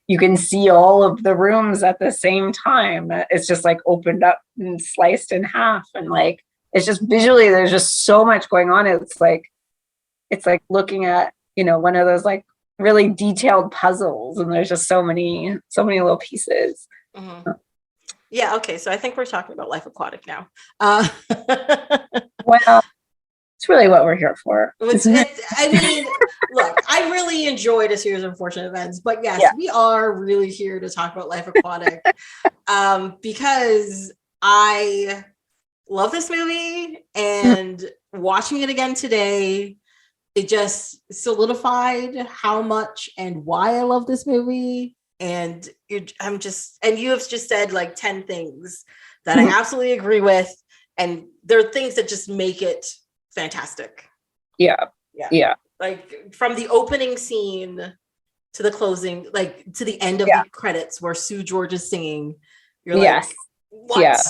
you can see all of the rooms at the same time. It's just like opened up and sliced in half, and like it's just visually there's just so much going on. It's like looking at, you know, one of those like really detailed puzzles, and there's just so many little pieces. Yeah, okay, so I think we're talking about Life Aquatic now. Well, it's really what we're here for. I mean, look, I really enjoyed A Series of Unfortunate Events, but yes, we are really here to talk about Life Aquatic because I love this movie, and watching it again today, it just solidified how much and why I love this movie. And you have just said like 10 things that I absolutely agree with, and there are things that just make it fantastic. Yeah. Like from the opening scene to the closing, like to the end of the credits where Sue George is singing, you're like, what?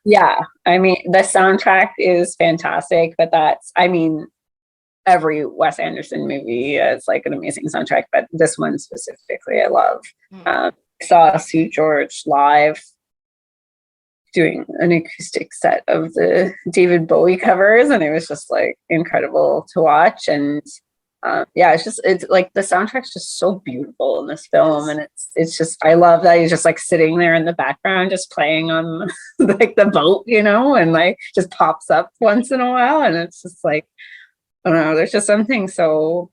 Yeah. I mean, the soundtrack is fantastic, but every Wes Anderson movie is like an amazing soundtrack, but this one specifically I love. Saw Sue George live doing an acoustic set of the David Bowie covers, and it was just like incredible to watch. And it's like the soundtrack's just so beautiful in this film, and it's just, I love that he's just like sitting there in the background just playing on like the boat, you know, and like just pops up once in a while, and it's just like, I don't know, there's just something so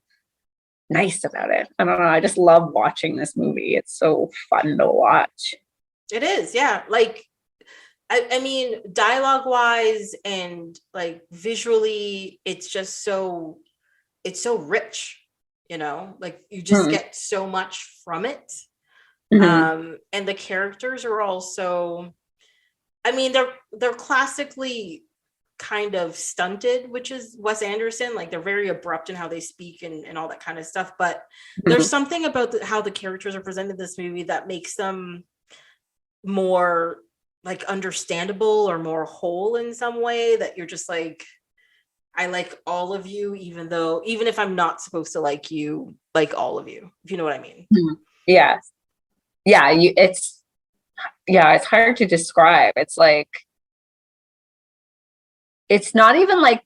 nice about it. I don't know, I just love watching this movie. It's so fun to watch. It is, yeah. Like I mean, dialogue wise and like visually, it's just so rich, you know, like you just get so much from it. And the characters are also, I mean, they're classically kind of stunted, which is Wes Anderson. Like they're very abrupt in how they speak and all that kind of stuff. But there's something about how the characters are presented in this movie that makes them more like understandable or more whole in some way, that you're just like, I like all of you, even if I'm not supposed to like you, like all of you, if you know what I mean. It's hard to describe. It's like, it's not even like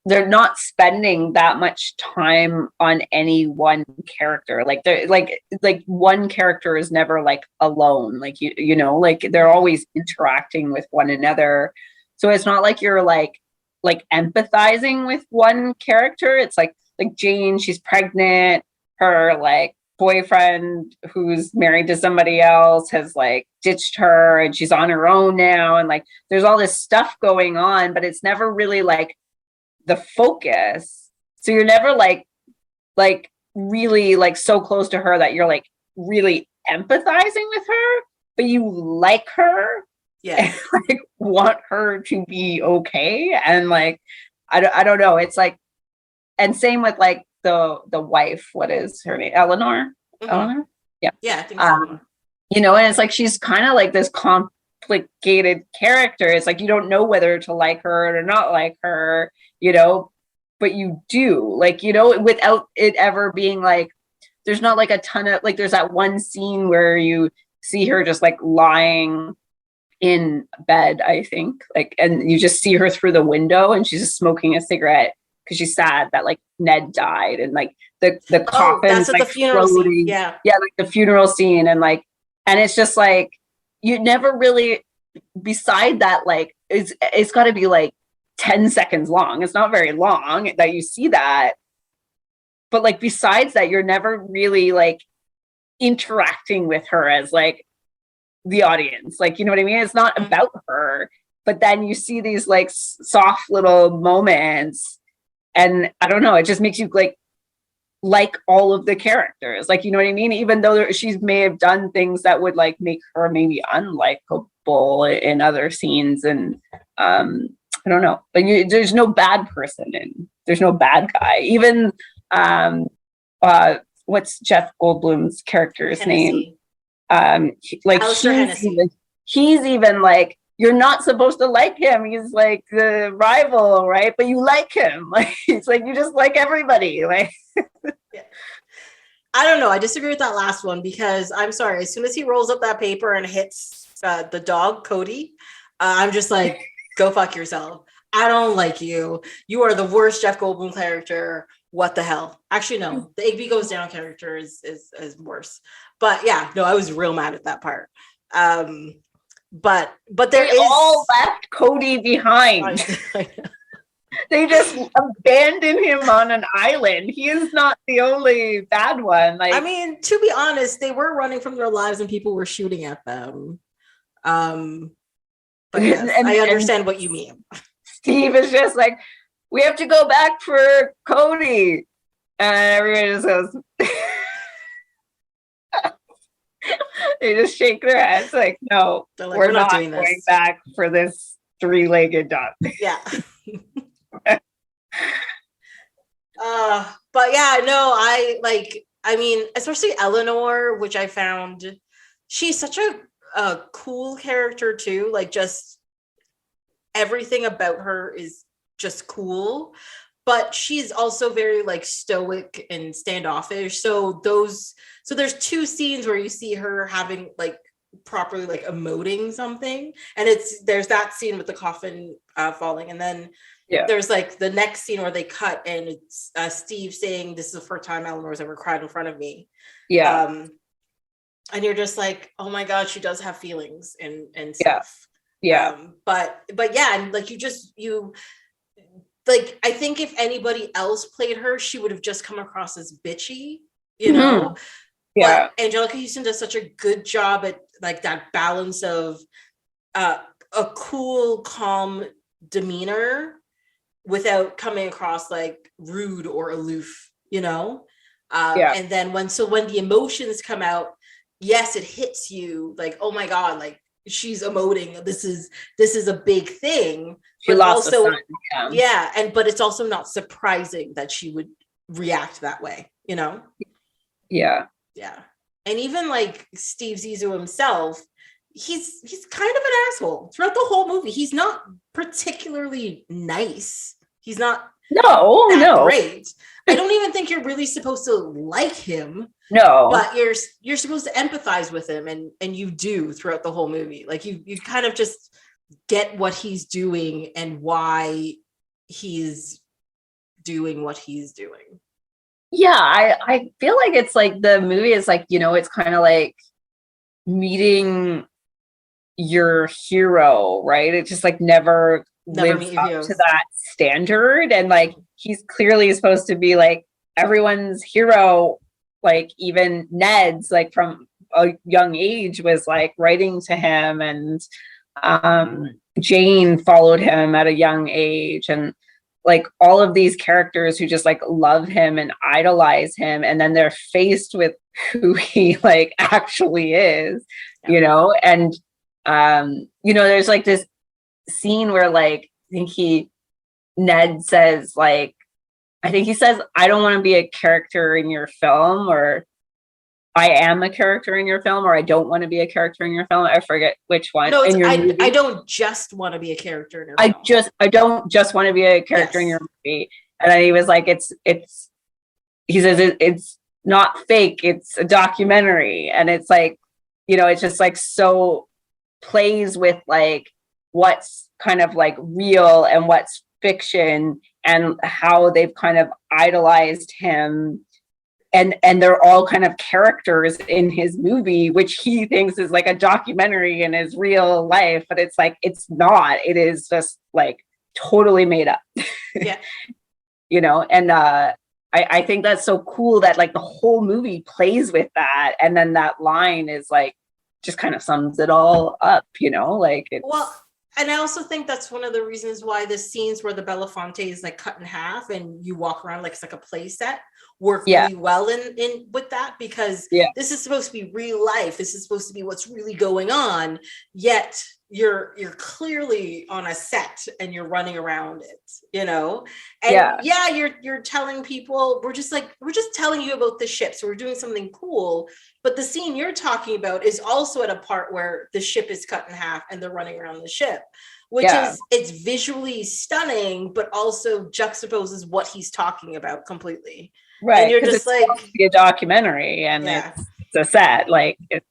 they're not spending that much time on any one character. Like they're like one character is never like alone. Like you know, like they're always interacting with one another. So it's not like you're like empathizing with one character. It's like Jane, she's pregnant. Her like boyfriend who's married to somebody else has like ditched her and she's on her own now, and like there's all this stuff going on, but it's never really like the focus. So you're never like really like so close to her that you're like really empathizing with her, but you like her, and like want her to be okay. And like I don't know, it's like, and same with like the wife, what is her name, Eleanor? Eleanor, yeah, I think so. You know, and it's like she's kind of like this complicated character. It's like you don't know whether to like her or not like her, you know, but you do, like, you know, without it ever being like, there's not like a ton of like, there's that one scene where you see her just like lying in bed, I think, like, and you just see her through the window and she's just smoking a cigarette because she's sad that like Ned died, and like the coffin, like the funeral scene. Yeah, like the funeral scene, and like, and it's just like you never really, beside that, like it's got to be like 10 seconds long. It's not very long that you see that, but like besides that, you're never really like interacting with her as like the audience, like, you know what I mean? It's not about her, but then you see these like soft little moments, and I don't know, it just makes you like all of the characters, like, you know what I mean? Even though she may have done things that would like make her maybe unlikable in other scenes, and I don't know, but there's no bad person, and there's no bad guy. Even what's Jeff Goldblum's character's name? Like he's even like, you're not supposed to like him. He's like the rival, right? But you like him. Like it's like you just like everybody. Like I don't know. I disagree with that last one, because I'm sorry, as soon as he rolls up that paper and hits the dog Cody, I'm just like, go fuck yourself. I don't like you. You are the worst Jeff Goldblum character. What the hell? Actually, no. The Igby Goes Down character is worse. But yeah, no, I was real mad at that part. But they all left Cody behind. They just abandoned him on an island. He is not the only bad one. Like, I mean, to be honest, they were running from their lives and people were shooting at them. But yes, I understand what you mean. Steve is just like, we have to go back for Cody, and everybody just goes. They just shake their heads like, no, like, we're not going back for this three-legged dog. Yeah. But yeah, no, I mean, especially Eleanor, which I found, she's such a cool character too. Like, just everything about her is just cool, but she's also very like stoic and standoffish. So there's two scenes where you see her having like properly like emoting something, and there's that scene with the coffin falling, and then there's like the next scene where they cut and it's Steve saying, this is the first time Eleanor's ever cried in front of me. And you're just like, oh my god, she does have feelings and stuff. But yeah, and like you like, I think if anybody else played her, she would have just come across as bitchy, you know. But Anjelica Huston does such a good job at like that balance of a cool, calm demeanor without coming across like rude or aloof, you know. And then when the emotions come out, yes, it hits you like, oh my god, like she's emoting. This is a big thing. She lost also, the son. But it's also not surprising that she would react that way, you know. Yeah. And even like Steve Zissou himself, he's kind of an asshole throughout the whole movie. He's not particularly nice. He's not great. I don't even think you're really supposed to like him. No. But you're supposed to empathize with him, and you do throughout the whole movie. Like you kind of just get what he's doing and why he's doing what he's doing. Yeah, I feel like it's like the movie is like, you know, it's kind of like meeting your hero, right? It just like never lives up to that standard. And like he's clearly supposed to be like everyone's hero like even Ned's like from a young age was like writing to him, and Jane followed him at a young age, and like all of these characters who just like love him and idolize him, and then they're faced with who he like actually is, you know. And you know, there's like this scene where like I think Ned says like, I think he says, I don't want to be a character in your film, or I am a character in your film, or I don't want to be a character in your film. I forget which one. No, I don't just want to be a character in your film. I don't just want to be a character in your movie. And then he was like, he says it's not fake, it's a documentary. And it's like, you know, it's just like so plays with like what's kind of like real and what's fiction, and how they've kind of idolized him. And they're all kind of characters in his movie, which he thinks is like a documentary in his real life, but it's like, it's not. It is just like totally made up. Yeah. You know, and I think that's so cool that like the whole movie plays with that, and then that line is like just kind of sums it all up, you know, like it's... Well, and I also think that's one of the reasons why the scenes where the Belafonte is like cut in half and you walk around like it's like a play set work really well in with that, because this is supposed to be real life. This is supposed to be what's really going on. Yet you're clearly on a set and you're running around it, you know? And you're telling people, we're just telling you about the ship. So we're doing something cool. But the scene you're talking about is also at a part where the ship is cut in half and they're running around the ship, which is, it's visually stunning, but also juxtaposes what he's talking about completely. Right. And you're just like a documentary, and it's a set. Like it's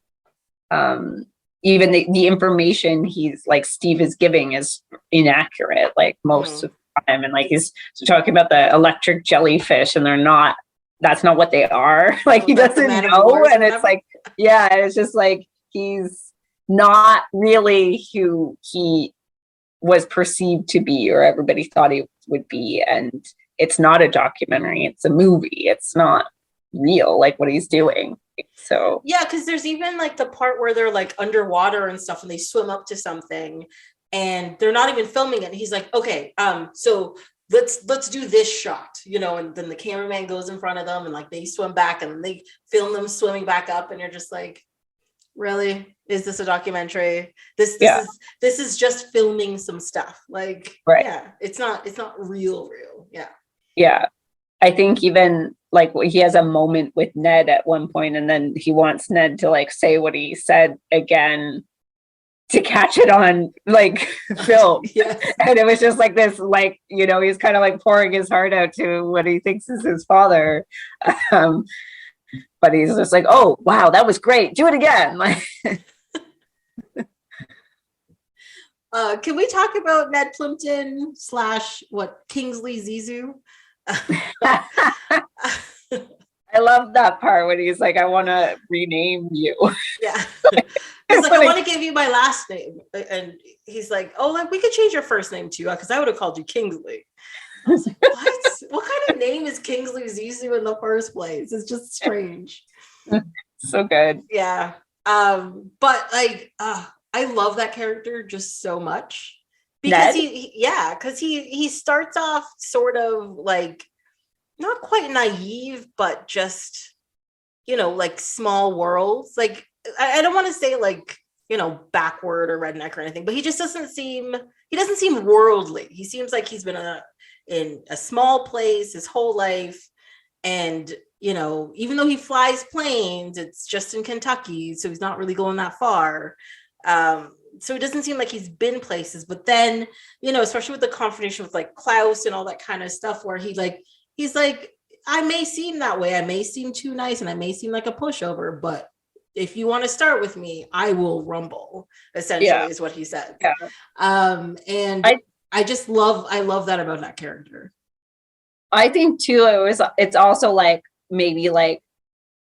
even the information he's like Steve is giving is inaccurate, like most of the time. And like he's talking about the electric jellyfish, and that's not what they are. Like he doesn't know. And it's like, it's just like he's not really who he was perceived to be, or everybody thought he would be. And it's not a documentary, it's a movie. It's not real, like what he's doing. So because there's even like the part where they're like underwater and stuff, and they swim up to something and they're not even filming it. And he's like, okay, so let's do this shot, you know, and then the cameraman goes in front of them and like they swim back and they film them swimming back up, and you're just like, really? Is this a documentary? This is just filming some stuff. Like, it's not real. Yeah. I think even like he has a moment with Ned at one point, and then he wants Ned to like say what he said again to catch it on like film. And it was just like this, like, you know, he's kind of like pouring his heart out to what he thinks is his father. But he's just like, oh, wow, that was great. Do it again. Like, can we talk about Ned Plimpton / Kingsley Zissou? I love that part when he's like, I want to rename you. Yeah. He's like, I want to give you my last name. And he's like, oh, like we could change your first name too, because I would have called you Kingsley. I was like, what? What kind of name is Kingsley Zissou in the first place? It's just strange. So good. Yeah. But like, I love that character just so much. Because he starts off sort of like not quite naive, but just, you know, like small worlds. Like I don't want to say like, you know, backward or redneck or anything, but he doesn't seem worldly. He seems like he's been in a small place his whole life. And, you know, even though he flies planes, it's just in Kentucky, so he's not really going that far. So it doesn't seem like he's been places, but then, you know, especially with the confrontation with like Klaus and all that kind of stuff, where he's like, I may seem that way. I may seem too nice and I may seem like a pushover, but if you want to start with me, I will rumble, essentially is what he said. Yeah. And I love that about that character. I think too, it's also like, maybe like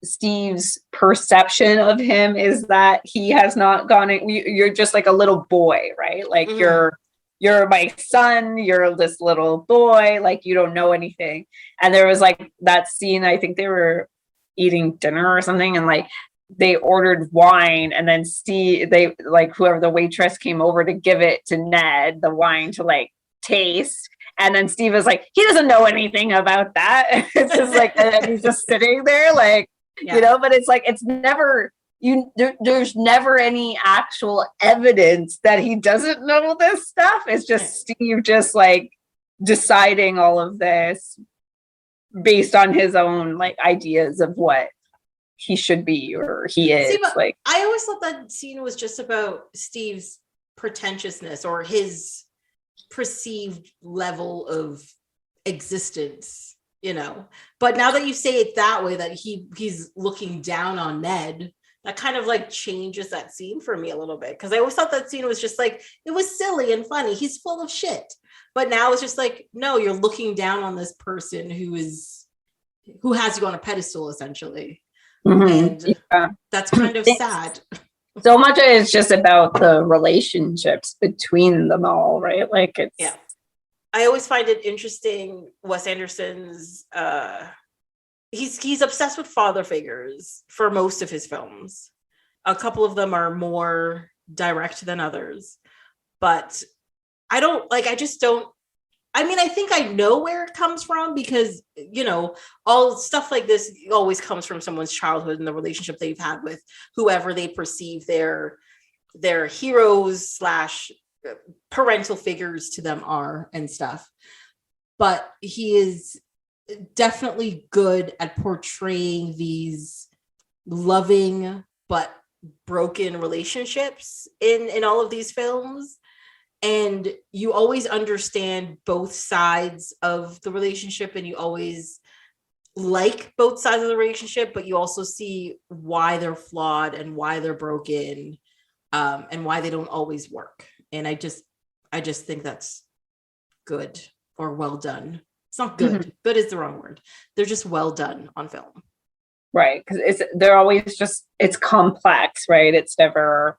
Steve's perception of him is that he has not gone you're just like a little boy, right? Like you're my son, you're this little boy, like you don't know anything. And there was like that scene, I think they were eating dinner or something, and like they ordered wine, and then they like whoever the waitress came over to give it to Ned, the wine to like taste. And then Steve is like, he doesn't know anything about that. It's just like, and he's just sitting there like, but it's like, it's never, there's never any actual evidence that he doesn't know this stuff. It's just Steve just like deciding all of this based on his own like ideas of what he should be or he is. Like, I always thought that scene was just about Steve's pretentiousness or his perceived level of existence, but now that you say it that way, that he's looking down on Ned, that kind of like changes that scene for me a little bit, because I always thought that scene was just like, it was silly and funny, he's full of shit, but now it's just like, no, you're looking down on this person who has you on a pedestal essentially. And that's kind of sad. So much of it is just about the relationships between them all, right? Like it's I always find it interesting, Wes Anderson's he's obsessed with father figures for most of his films. A couple of them are more direct than others, but I think I know where it comes from, because all stuff like this always comes from someone's childhood and the relationship they've had with whoever they perceive their heroes / parental figures to them are and stuff. But he is definitely good at portraying these loving but broken relationships in all of these films. And you always understand both sides of the relationship, and you always like both sides of the relationship, but you also see why they're flawed and why they're broken, and why they don't always work. And I just think that's good or well done. It's not good. Mm-hmm. Good is the wrong word. They're just well done on film. Right. Because they're always just, it's complex, right? It's never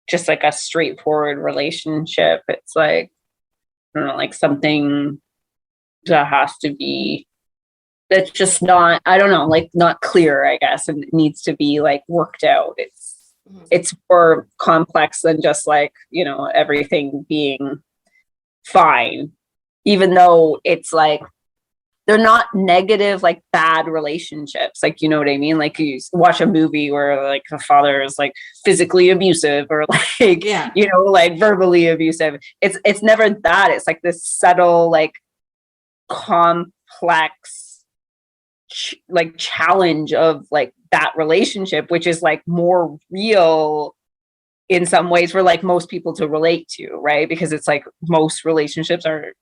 just like a straightforward relationship. It's like, I don't know, like something that has to be, that's just not, I don't know, like not clear, I guess, and it needs to be like worked out. It's more complex than just like, everything being fine, even though it's like, they're not negative, like bad relationships. Like, you know what I mean? Like you watch a movie where like the father is like physically abusive or like, like verbally abusive. It's never that. It's like this subtle, like complex, like challenge of like that relationship, which is like more real in some ways for like most people to relate to, right? Because it's like most relationships are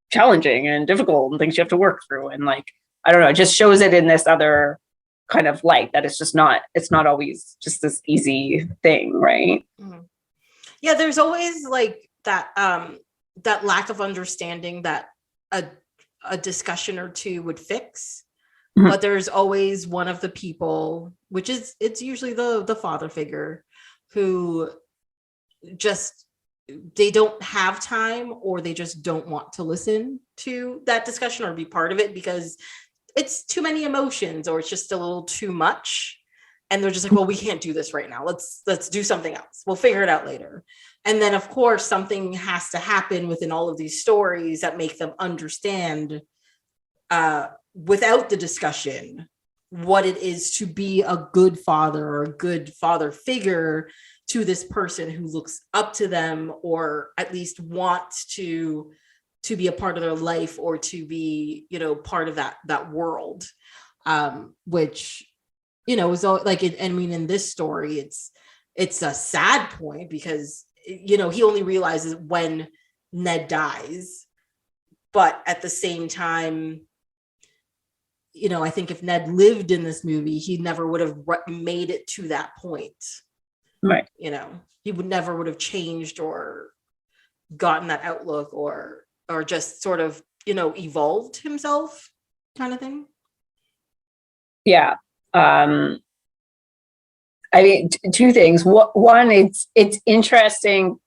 challenging and difficult and things you have to work through, and like I don't know, it just shows it in this other kind of light that it's not always just this easy thing, right? Mm-hmm. Yeah, there's always like that that lack of understanding that a discussion or two would fix. Mm-hmm. But there's always one of the people, which is it's usually the father figure, who just they don't have time, or they just don't want to listen to that discussion or be part of it because it's too many emotions, or it's just a little too much. And they're just like, well, we can't do this right now. Let's do something else. We'll figure it out later. And then of course, something has to happen within all of these stories that make them understand without the discussion what it is to be a good father or a good father figure to this person who looks up to them, or at least wants to be a part of their life, or to be, part of that world, which, is like, in this story, it's a sad point because, he only realizes when Ned dies, but at the same time, I think if Ned lived in this movie, he never would have made it to that point. Right. He would have changed or gotten that outlook or just sort of, evolved himself kind of thing. Yeah. I mean, two things. One, it's interesting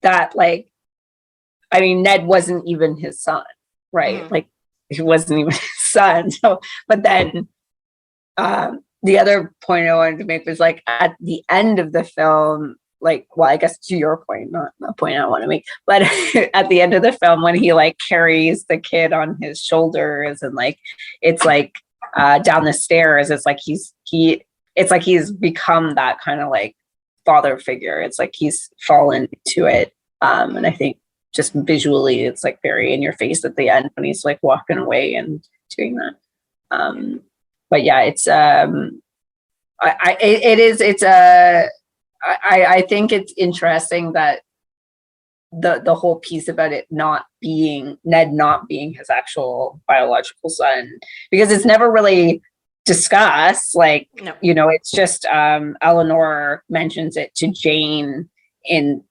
that Ned wasn't even his son, right? Mm-hmm. Like he wasn't even his son. So, but then, The other point I wanted to make was like at the end of the film, like, well, I guess to your point, not the point I want to make, but at the end of the film, when he like carries the kid on his shoulders and like, it's like down the stairs, it's like it's like he's become that kind of like father figure. It's like he's fallen to it. And I think just visually, it's like very in your face at the end when he's like walking away and doing that. But yeah, it's I think it's interesting that the whole piece about it not being Ned not being his actual biological son, because it's never really discussed. Like, no. You know, it's just Eleanor mentions it to Jane in,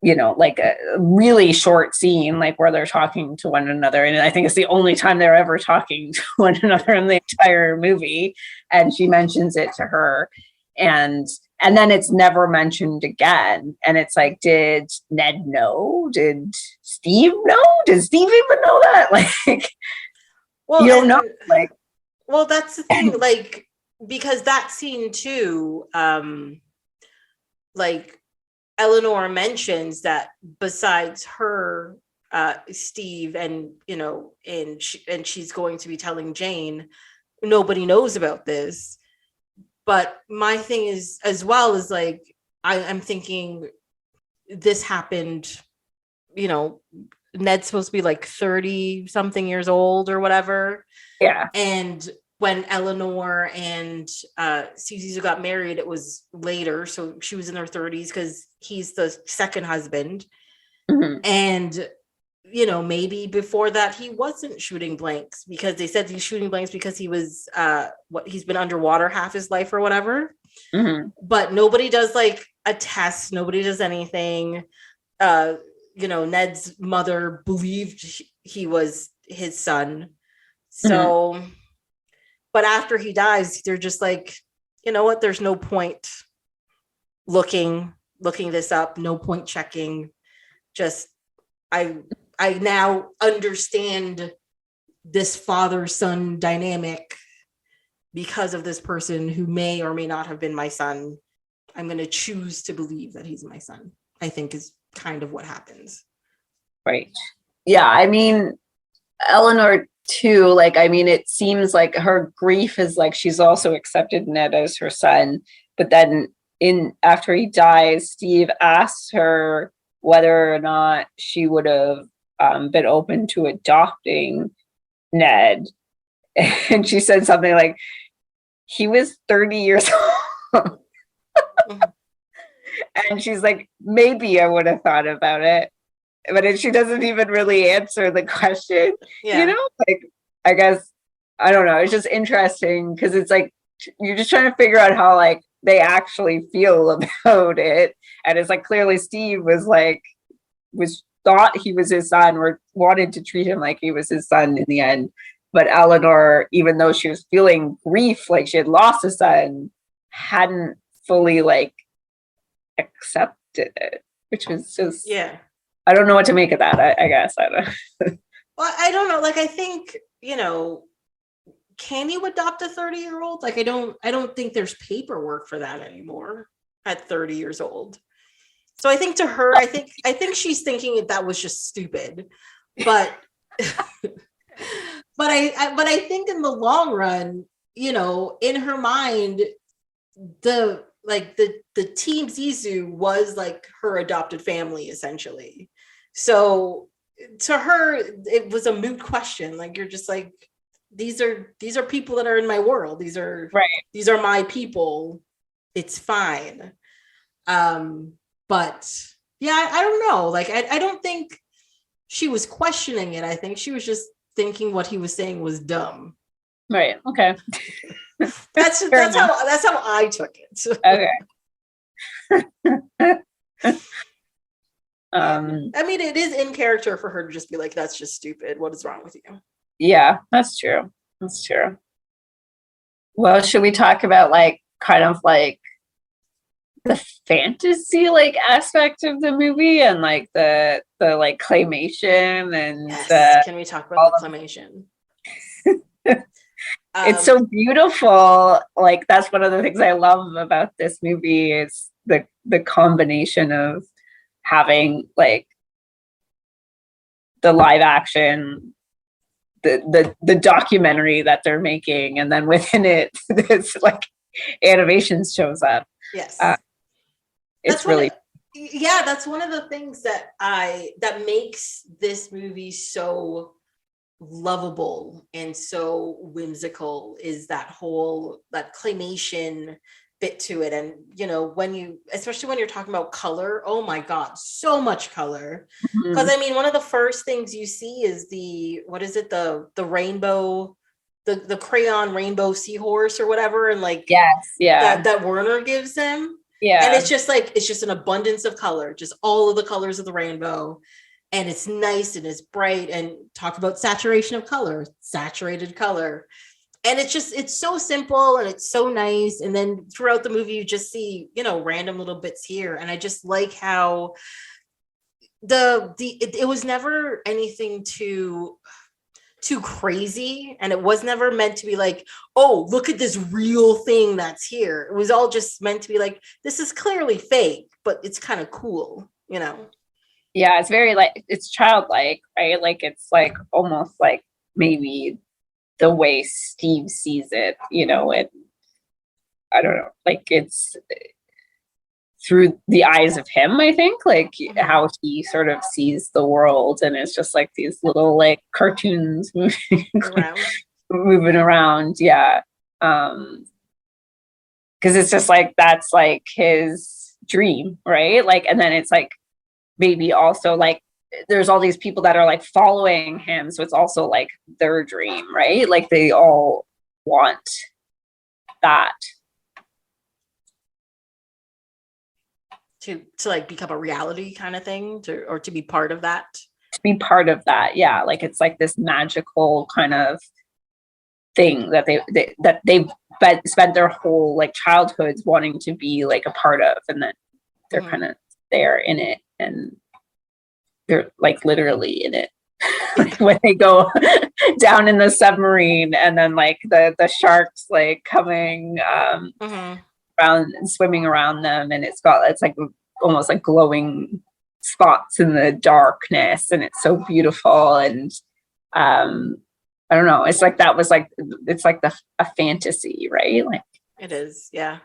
you know, like a really short scene, like where they're talking to one another. And I think it's the only time they're ever talking to one another in the entire movie. And she mentions it to her. And then it's never mentioned again. And it's like, did Ned know? Did Steve know? Did Steve even know that? Like, well, you don't know. Like, well, that's the thing. Like, because that scene too, like, Eleanor mentions that besides her, Steve, and you know, and she's going to be telling Jane, nobody knows about this. But my thing is, as well, is like I'm thinking this happened. You know, Ned's supposed to be like 30 something years old or whatever. Yeah, and when Eleanor and Steve Zissou got married, it was later. So she was in her 30s because he's the second husband. Mm-hmm. And, you know, maybe before that he wasn't shooting blanks, because they said he's shooting blanks because he was, he's been underwater half his life or whatever. Mm-hmm. But nobody does like a test. Nobody does anything. You know, Ned's mother believed he was his son. So... Mm-hmm. But after he dies, they're just like, you know what? There's no point looking this up. No point checking. Just, I now understand this father-son dynamic because of this person who may or may not have been my son. I'm going to choose to believe that he's my son, I think is kind of what happens. Right. Yeah. I mean, Eleanor too, like, I mean, it seems like her grief is like she's also accepted Ned as her son, but then after he dies, Steve asks her whether or not she would have been open to adopting Ned, and she said something like, he was 30 years old. And she's like, maybe I would have thought about it. But she doesn't even really answer the question, You know, like, I guess, I don't know. It's just interesting because it's like, you're just trying to figure out how like they actually feel about it. And it's like, clearly Steve thought he was his son, or wanted to treat him like he was his son in the end. But Eleanor, even though she was feeling grief, like she had lost a son, hadn't fully like accepted it, which was just, I don't know what to make of that. I guess I don't. Well, I don't know. Like, I think, you know, can you adopt a 30-year-old? Like, I don't think there's paperwork for that anymore at 30 years old. So I think to her, I think she's thinking that was just stupid. But but I think in the long run, you know, in her mind, the team Zissou was like her adopted family essentially. So to her, it was a moot question. Like, you're just like, these are people that are in my world. These are my people. It's fine. But yeah, I don't know. Like, I don't think she was questioning it. I think she was just thinking what he was saying was dumb. Right. Okay. That's how I took it. Okay. I mean, it is in character for her to just be like, that's just stupid. What is wrong with you? Yeah, that's true. That's true. Well, should we talk about like kind of like the fantasy like aspect of the movie and like the like claymation and yes. Can we talk about the claymation? It's so beautiful. Like, that's one of the things I love about this movie is the combination of having like the live action, the documentary that they're making, and then within it, this like animation shows up. Yes. It's really that's one of the things that makes this movie so lovable and so whimsical is that claymation bit to it. And especially when you're talking about color, oh my god, so much color. Because I mean, one of the first things you see is the rainbow, the crayon rainbow seahorse or whatever, and like that Werner gives them. And it's just an abundance of color, just all of the colors of the rainbow. And it's nice and it's bright, and talk about saturation of color, saturated color. And it's so simple and it's so nice. And then throughout the movie, you just see, random little bits here. And I just like how it was never anything too crazy. And it was never meant to be like, oh, look at this real thing that's here. It was all just meant to be like, this is clearly fake, but it's kind of cool, Yeah, it's very like, it's childlike, right? Like, it's like almost like maybe the way Steve sees it, and I don't know, like it's through the eyes of him, I think, like how he sort of sees the world. And it's just like these little like cartoons moving around. Yeah. Because it's just like, that's like his dream, right? Like, and then it's like, maybe also like there's all these people that are like following him, so it's also like their dream, right? Like they all want that to like become a reality kind of thing, or to be part of that. Yeah, like it's like this magical kind of thing that they've spent their whole like childhoods wanting to be like a part of, and then they're kind of there in it, and they're like literally in it. Like when they go down in the submarine, and then like the sharks like coming around and swimming around them, and it's like almost like glowing spots in the darkness, and it's so beautiful. And I don't know, it's like that was like, it's like a fantasy, right? Like it is. Yeah,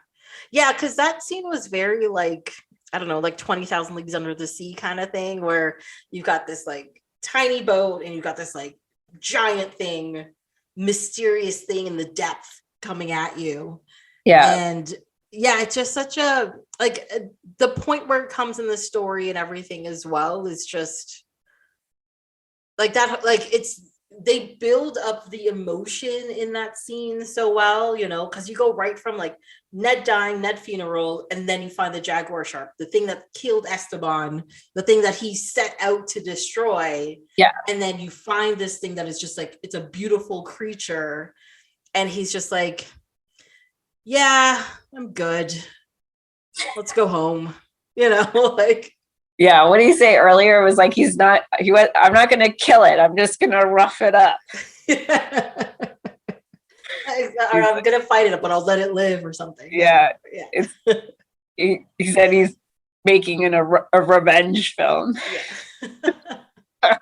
because that scene was very like, I don't know, like 20,000 Leagues Under the Sea kind of thing, where you've got this like tiny boat and you've got this like giant thing, mysterious thing in the depth coming at you. Yeah. And yeah, it's just such a, like, the point where it comes in the story and everything as well is just like that. Like they build up the emotion in that scene so well, because you go right from like Ned dying, Ned funeral, and then you find the jaguar shark, the thing that killed Esteban, the thing that he set out to destroy. Yeah. And then you find this thing that is just like, it's a beautiful creature. And he's just like, yeah, I'm good. Let's go home. Like. Yeah, what did he say earlier? Was like, I'm not going to kill it. I'm just going to rough it up. I'm going to fight it, but I'll let it live or something. Yeah. He said he's making a revenge film. Yeah.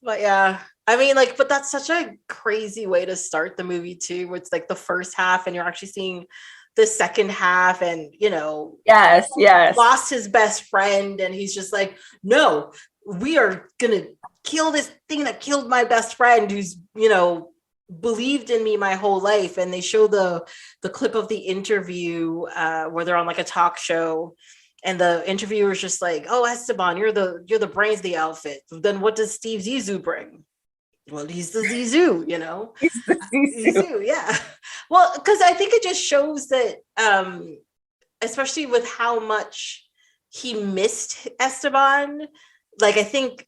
But yeah. I mean, like, but that's such a crazy way to start the movie too, where it's like the first half and you're actually seeing the second half, and yes lost his best friend, and he's just like, no, we are gonna kill this thing that killed my best friend, who's believed in me my whole life. And they show the clip of the interview where they're on like a talk show, and the interviewer's just like, oh, Esteban, you're the brains of the outfit, then what does Steve Zissou bring? Well, he's the Zissou, He's the Zissou, yeah. Well, because I think it just shows that, especially with how much he missed Esteban, like I think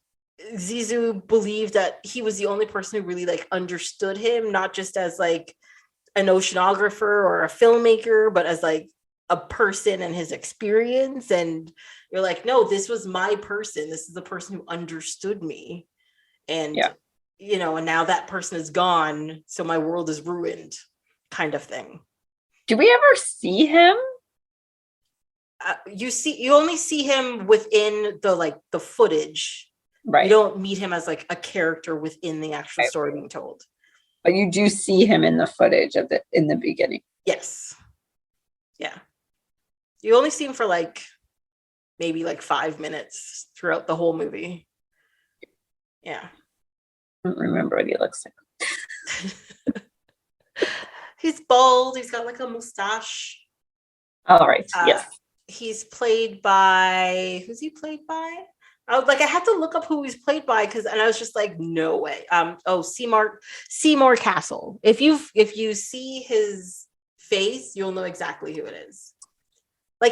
Zissou believed that he was the only person who really like understood him, not just as like an oceanographer or a filmmaker, but as like a person and his experience. And you're like, no, this was my person. This is the person who understood me. And and now that person is gone, so my world is ruined, kind of thing. Do we ever see him? You only see him within the footage, right? You don't meet him as like a character within the actual story being told. But you do see him in the footage in the beginning. Yes. Yeah. You only see him for maybe 5 minutes throughout the whole movie. Yeah. I don't remember what he looks like. He's bald. He's got a mustache. All right. Yes. He's played by, who's he played by? I had to look up who he's played by and I was just like, no way. Seymour Castle. If you see his face, you'll know exactly who it is.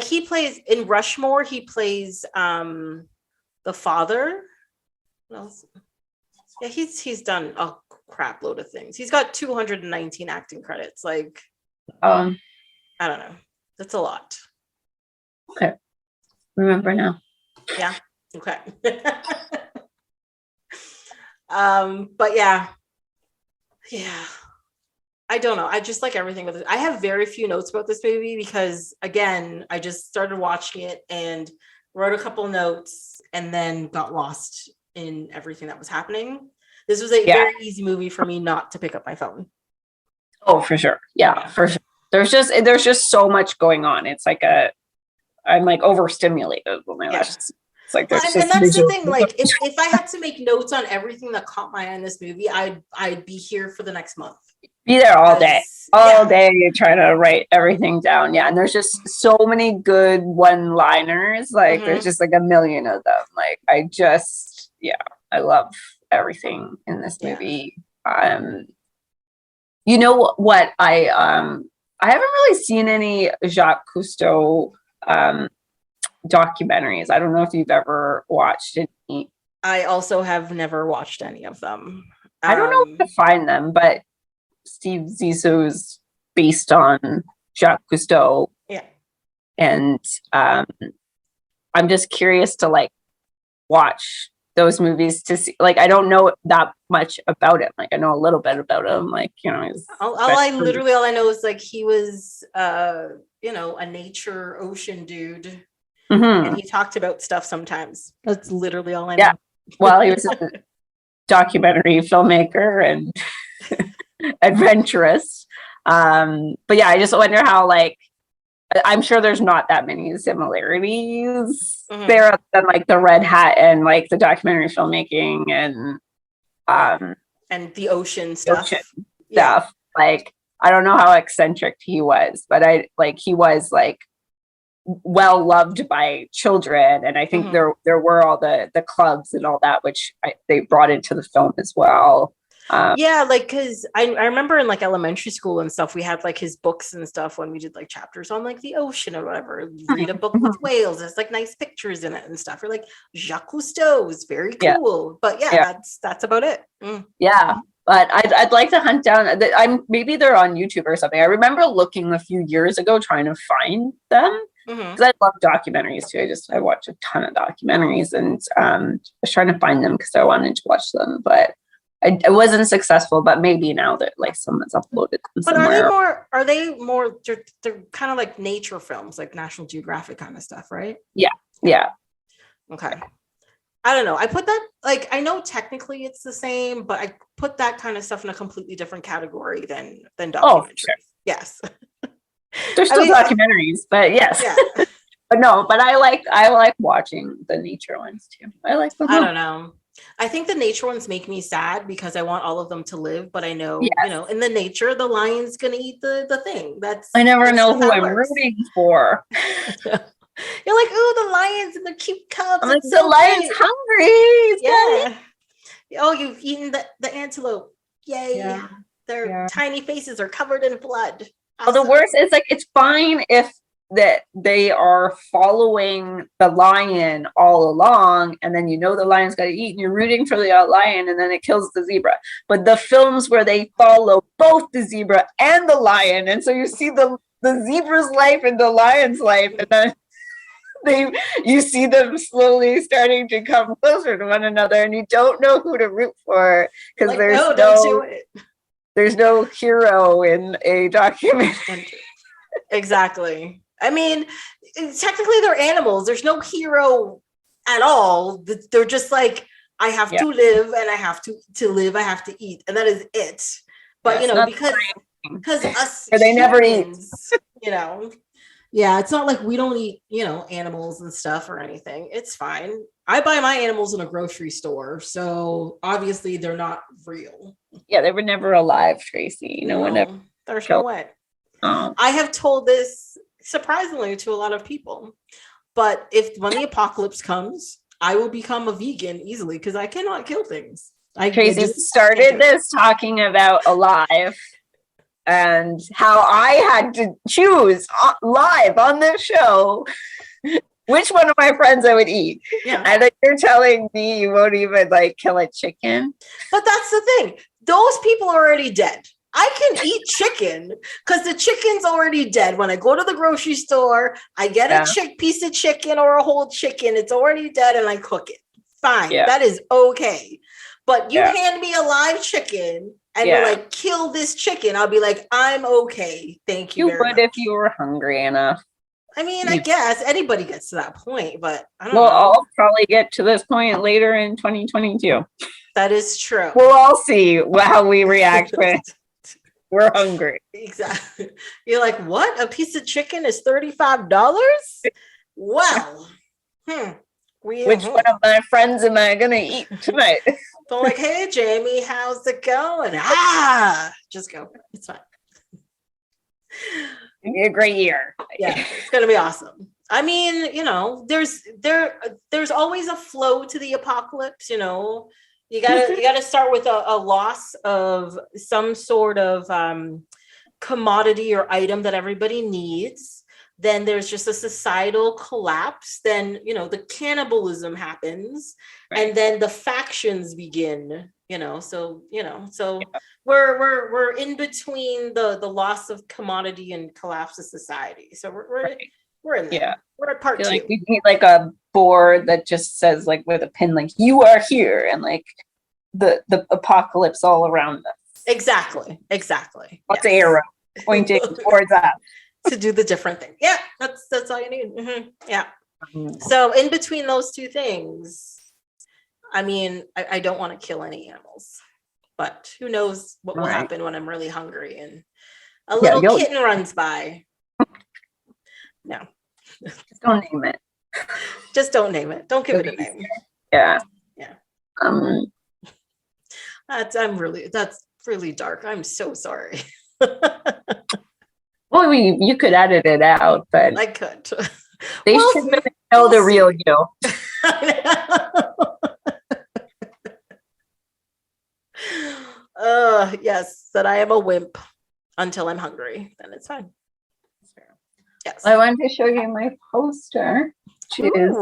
He plays in Rushmore. He plays the father. What else? Yeah, he's done a crap load of things. He's got 219 acting credits. I don't know. That's a lot. Okay. Remember now. Yeah. Okay. But yeah. I don't know. I just like everything with it. I have very few notes about this movie because, again, I just started watching it and wrote a couple notes and then got lost in everything that was happening. This was a very easy movie for me not to pick up my phone. Oh, for sure. Yeah, for sure. There's just so much going on. It's I'm overstimulated when I watch this. It's and that's the thing. If I had to make notes on everything that caught my eye in this movie, I'd be here for the next month. Be there all day. All day you're trying to write everything down. Yeah. And there's just so many good one-liners. There's just a million of them. I love everything in this movie. You know what? I haven't really seen any Jacques Cousteau documentaries. I don't know if you've ever watched any. I also have never watched any of them. I don't know where to find them, but Steve Zissou is based on Jacques Cousteau. Yeah. And I'm just curious to watch those movies to see. I don't know that much about him. I know a little bit about him. All I know is he was a nature ocean dude. Mm-hmm. And he talked about stuff sometimes. That's literally all I know. Yeah. Well, he was a documentary filmmaker and adventurous. But yeah, I just wonder how I'm sure there's not that many similarities there than the red hat and the documentary filmmaking and the ocean stuff. I don't know how eccentric he was, but he was well loved by children, and I think there were all the clubs and all that, which they brought into the film as well. Because I remember in elementary school and stuff, we had his books and stuff when we did chapters on the ocean or whatever. Read a book with whales. There's nice pictures in it and stuff. You're Jacques Cousteau is very cool, but that's about it. Yeah. But I'd like to hunt down. Maybe they're on YouTube or something. I remember looking a few years ago trying to find them because I love documentaries too. I watch a ton of documentaries and I was trying to find them because I wanted to watch them, but I wasn't successful. But maybe now that someone's uploaded them somewhere. Are they more? They're kind of nature films, National Geographic kind of stuff, right? Yeah. Yeah. Okay. I don't know. I put that I know technically it's the same, but I put that kind of stuff in a completely different category than documentaries. Oh, sure. Yes. They're still documentaries, but yes. Yeah. But no, but I like watching the nature ones too. I like them. I don't know. I think the nature ones make me sad because I want all of them to live, but I know, in the nature, the lion's gonna eat the thing. I never know who I'm rooting for. You're oh, the lions and the cute cubs. I'm the lion's hungry. Yeah. Oh, you've eaten the antelope. Yay. Yeah. Their tiny faces are covered in blood. Awesome. Well, the worst is it's fine if that they are following the lion all along, and then the lion's got to eat, and you're rooting for the lion, and then it kills the zebra. But the films where they follow both the zebra and the lion, and so you see the zebra's life and the lion's life, and then you see them slowly starting to come closer to one another, and you don't know who to root for because there's no hero in a documentary. Exactly. I mean, technically they're animals. There's no hero at all. They're just like, I have to live, and I have to live. I have to eat, and that is it. But because us, they never eat. Yeah, it's not like we don't eat, animals and stuff or anything. It's fine. I buy my animals in a grocery store, so obviously they're not real. Yeah, they were never alive, Tracy. There's no way. Oh. I have told this surprisingly to a lot of people, but when the apocalypse comes, I will become a vegan easily because I cannot kill things. Tracy started this talking about alive. And how I had to choose live on this show which one of my friends I would eat. Yeah. And then you're telling me you won't even kill a chicken. But that's the thing. Those people are already dead. I can eat chicken because the chicken's already dead. When I go to the grocery store, I get a piece of chicken or a whole chicken. It's already dead and I cook it. Fine. Yeah. That is okay. But you hand me a live chicken and you're like, kill this chicken. I'll be like, I'm okay. Thank you very much. If you were hungry enough. I mean, I guess anybody gets to that point, but I don't know. I'll probably get to this point later in 2022. That is true. We'll all see how we react when we're hungry. Exactly. You're like, what? A piece of chicken is $35? Well, which one of my friends am I going to eat tonight? So like, hey, Jamie, how's it going? Just go. It's fine. It'll be a great year. Yeah, it's going to be awesome. I mean, there's always a flow to the apocalypse, You gotta start with a loss of some sort of commodity or item that everybody needs. Then there's just a societal collapse. Then, the cannibalism happens, and then the factions begin, so we're in between the loss of commodity and collapse of society. So we're in there. Yeah. We're at part 2. Like we need a board that just says with a pin, you are here, and the apocalypse all around us. Exactly. What's the arrow pointing towards us? To do the different thing. Yeah, that's all you need. Mm-hmm. Yeah. So in between those two things, I mean, I don't want to kill any animals, but who knows what will happen when I'm really hungry and a little kitten runs by. No. Just don't name it. Just don't name it. Don't give it a name. Yeah. Yeah. That's really dark. I'm so sorry. Well, I mean, you could edit it out, but I could. They should really know the real you. Yes, that I am a wimp until I'm hungry. Then it's fine. Yes. I wanted to show you my poster, which is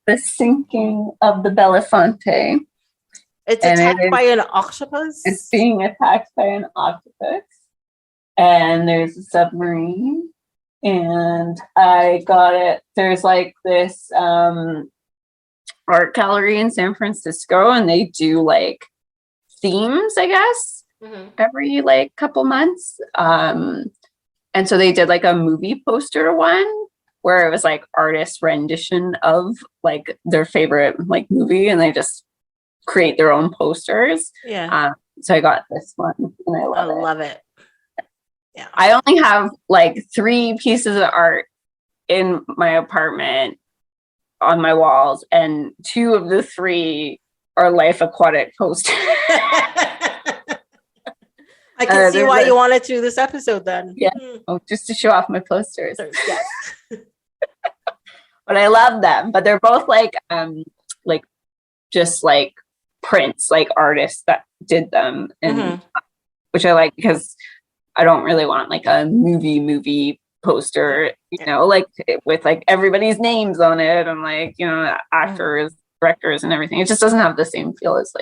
the sinking of the Belafonte. It's attacked by an octopus? It's being attacked by an octopus. And there's a submarine, and I got it. There's this art gallery in San Francisco, and they do themes, I guess, every couple months. And so they did a movie poster one where it was artist rendition of their favorite movie, and they just create their own posters. Yeah. So I got this one, and I love it. Yeah. I only have 3 pieces of art in my apartment on my walls, and 2 of the 3 are Life Aquatic posters. I can see why you wanted to do this episode then. Yeah. Oh, just to show off my posters. Yes. But I love them. But they're both just prints, artists that did them, and which I like because I don't really want a movie poster, with everybody's names on it and actors, directors and everything. It just doesn't have the same feel as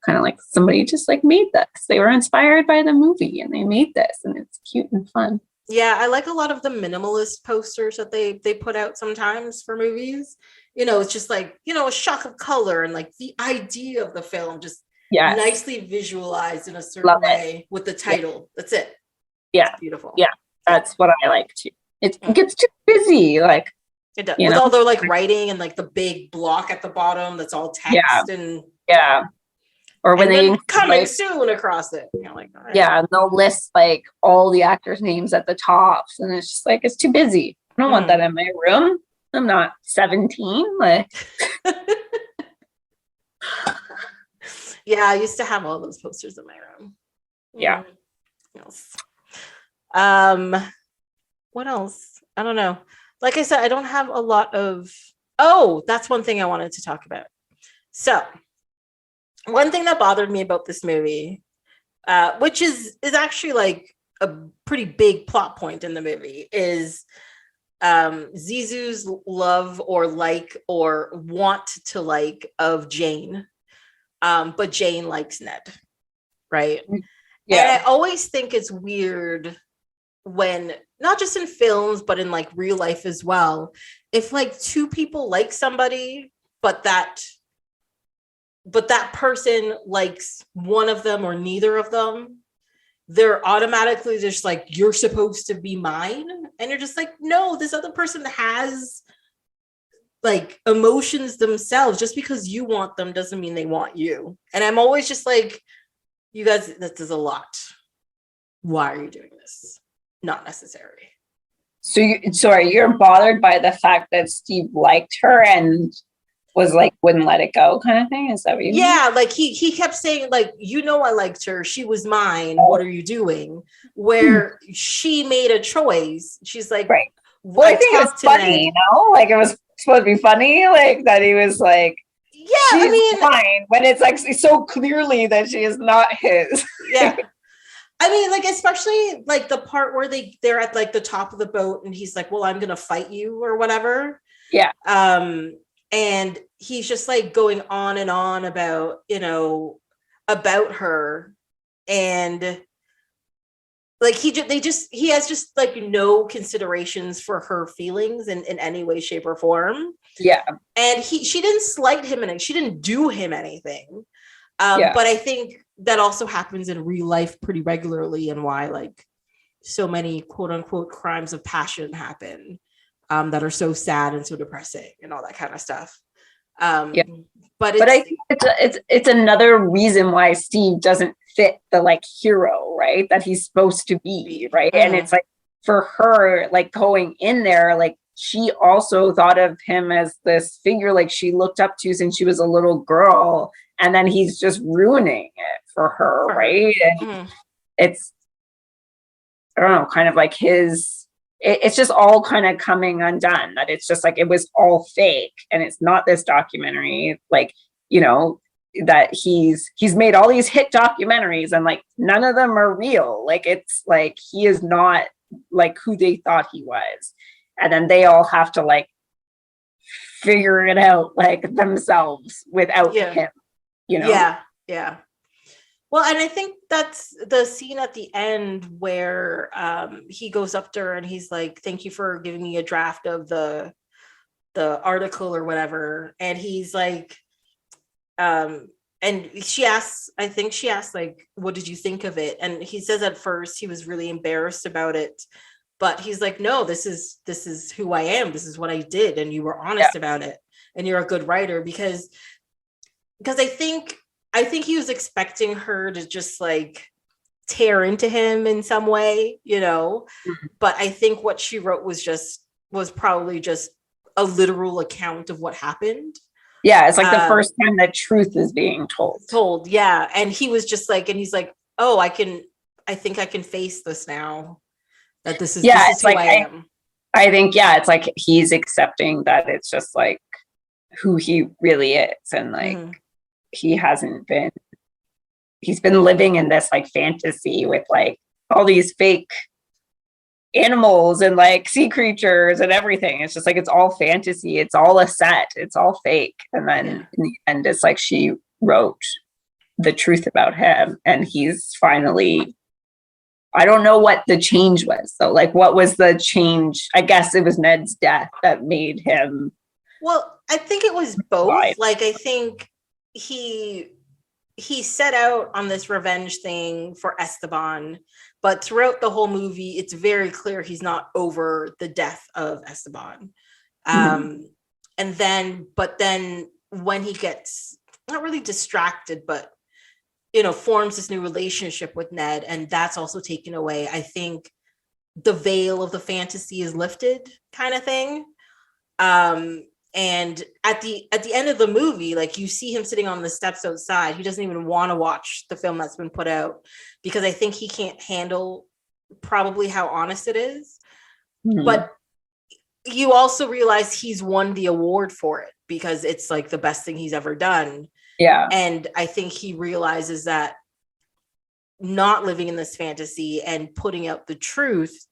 kind of somebody just made this. They were inspired by the movie and they made this, and it's cute and fun. Yeah, I like a lot of the minimalist posters that they put out sometimes for movies. It's just like, a shock of color and like the idea of the film just nicely visualized in a certain way with the title. That's it. Yeah. It's beautiful. Yeah. That's what I like too. It gets too busy. Like it does. With all their like writing and like the big block at the bottom that's all text and or when they coming soon across it. Like, all right. Yeah, and they'll list like all the actors' names at the tops, and it's just like it's too busy. I don't want that in my room. I'm not 17. Like yeah, I used to have all those posters in my room. Yeah. Yes. What else? I don't know. Like I said, I don't have a lot of that's one thing I wanted to talk about. So one thing that bothered me about this movie, which is actually like a pretty big plot point in the movie, is Zissou's love or like or want to like of Jane, but Jane likes Ned, right? Yeah. And I always think it's weird when, not just in films, but in like real life as well, if like two people like somebody, but that person likes one of them or neither of them, they're automatically just like, you're supposed to be mine. And you're just like, no, this other person has like emotions themselves. Just because you want them doesn't mean they want you. And I'm always just like, you guys, this is a lot. Why are you doing this? Not necessary. So you're bothered by the fact that Steve liked her and was like, wouldn't let it go kind of thing? Is that what you mean? Yeah, like he kept saying like, I liked her. She was mine. What are you doing? Where she made a choice. She's like, right. Well, I think it's funny, like it was supposed to be funny, like that he was like, yeah, she's mine, when it's like so clearly that she is not his. Yeah. I mean, like, especially like the part where they're at like the top of the boat and he's like, well, I'm going to fight you or whatever. Yeah. And he's just like going on and on about, about her. And like, he has just like no considerations for her feelings in any way, shape or form. Yeah. And she didn't slight him and she didn't do him anything. But I think that also happens in real life pretty regularly, and why like so many quote unquote crimes of passion happen that are so sad and so depressing and all that kind of stuff. But I think it's another reason why Steve doesn't fit the like hero, right? That he's supposed to be, right? Mm-hmm. And it's like for her, like going in there, like she also thought of him as this figure like she looked up to since she was a little girl. And then he's just ruining it for her, right? And it's, I don't know, kind of like it's just all kind of coming undone. That it's just like, it was all fake. And it's not this documentary, like, that he's made all these hit documentaries and like, none of them are real. Like, it's like, he is not like who they thought he was. And then they all have to like figure it out like themselves without him. Yeah. Well, and I think that's the scene at the end where he goes up to her and he's like, thank you for giving me a draft of the article or whatever. And he's like, and she asks like, what did you think of it? And he says at first he was really embarrassed about it, but he's like, no, this is who I am. This is what I did. And you were honest about it. And you're a good writer, because I think he was expecting her to just like tear into him in some way, but I think what she wrote was probably just a literal account of what happened. Yeah. It's like the first time that truth is being told. Yeah. And he was just like, and he's like, oh, I think I can face this now, that this is who I am. I think, it's like he's accepting that it's just like who he really is. And like, he's been living in this like fantasy with like all these fake animals and like sea creatures and everything. It's just like, it's all fantasy. It's all a set. It's all fake. And then in the end, it's like she wrote the truth about him and he's finally I don't know what the change was. So like, what was the change? I guess it was Ned's death that made him. Well, I think it was both. Like, I think he set out on this revenge thing for Esteban, but throughout the whole movie, it's very clear he's not over the death of Esteban. And then when he gets not really distracted, but forms this new relationship with Ned, and that's also taken away, I think the veil of the fantasy is lifted, kind of thing. And at the end of the movie, like, you see him sitting on the steps outside. He doesn't even want to watch the film that's been put out, because I think he can't handle probably how honest it is. But you also realize he's won the award for it, because it's like the best thing he's ever done. Yeah. And I think he realizes that not living in this fantasy and putting out the truth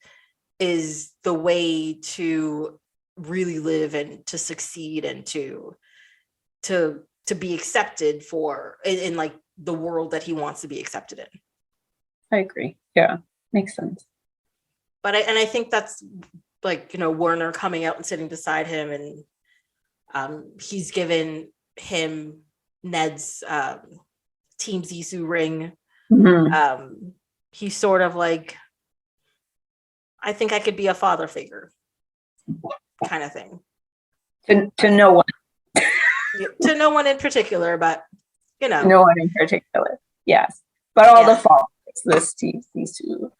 is the way to really live and to succeed and to be accepted in like the world that he wants to be accepted in. I agree. Yeah, makes sense. But I think that's like, Werner coming out and sitting beside him, and he's given him Ned's Team Zissou ring. He's sort of like, I think I could be a father figure kind of thing. To no one. To no one in particular, but no one in particular. Yes. But all the followers, this Team Zissou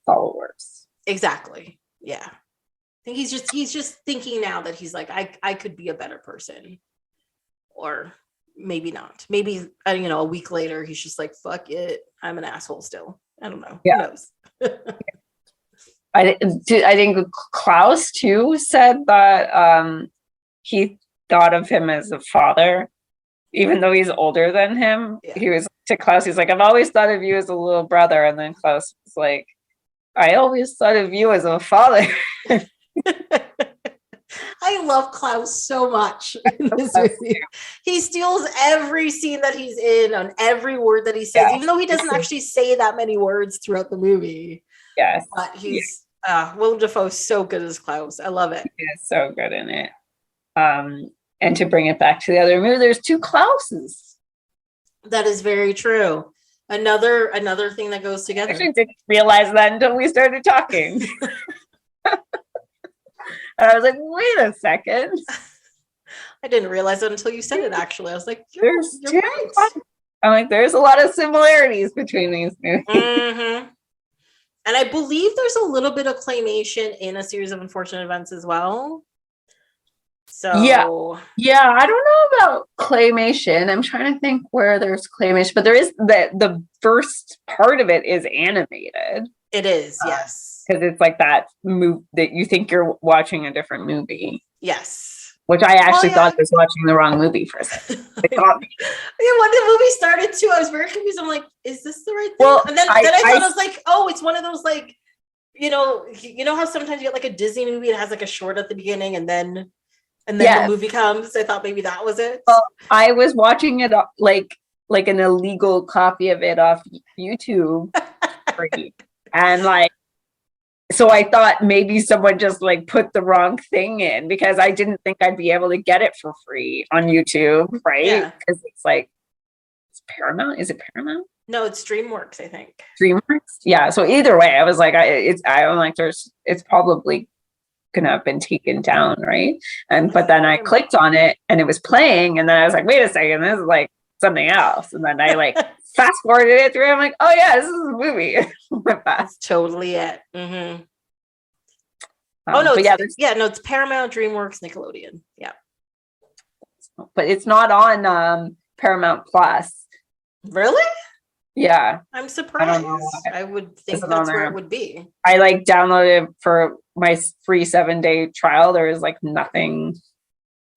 followers. Exactly. Yeah. I think he's just thinking now that he's like, I could be a better person. Or maybe not. Maybe a week later he's just like, fuck it, I'm an asshole still. I don't know. Yeah. Who knows? I think Klaus too said that he thought of him as a father, even though he's older than him. Yeah. He was to Klaus, he's like, I've always thought of you as a little brother. And then Klaus was like, I always thought of you as a father. I love Klaus so much in this movie. He steals every scene that he's in, on every word that he says, even though he doesn't actually say that many words throughout the movie. Yes. But he's Willem Dafoe is so good as Klaus. I love it. He is so good in it. And to bring it back to the other movie, there's two Klauses. That is very true. Another thing that goes together. I actually didn't realize that until we started talking. And I was like, wait a second. I didn't realize it until you said it, actually. I was like, you're right. I'm like, there's a lot of similarities between these movies. And I believe there's a little bit of claymation in A Series of Unfortunate Events as well. So yeah, I don't know about claymation. I'm trying to think where there's claymation, but there is the first part of it is animated. It is, yes. Because it's like that move that you think you're watching a different movie. Yes. Which I actually thought I was watching the wrong movie for a second. When the movie started too, I was very confused. I'm like, is this the right thing? Well, and then I thought I was like, oh, it's one of those, like, you know how sometimes you get like a Disney movie, it has like a short at the beginning and then the movie comes. I thought maybe that was it. Well, I was watching it like an illegal copy of it off YouTube. And like, so I thought maybe someone just like put the wrong thing in, because I didn't think I'd be able to get it for free on YouTube, right? Yeah. Because it's like, it's Paramount. Is it Paramount? No, it's DreamWorks, I think. DreamWorks? Yeah. So either way, I was like, it's probably gonna have been taken down, right? But then I clicked on it and it was playing, and then I was like, wait a second, this is like something else. And then I like fast forwarded it through. I'm like, oh yeah, this is a movie. That's totally it. Mm-hmm. It's Paramount, DreamWorks, Nickelodeon. Yeah, but it's not on Paramount Plus. Really? Yeah, I'm surprised. I would think that's where it would be. I like downloaded for my free 7-day trial. There is like nothing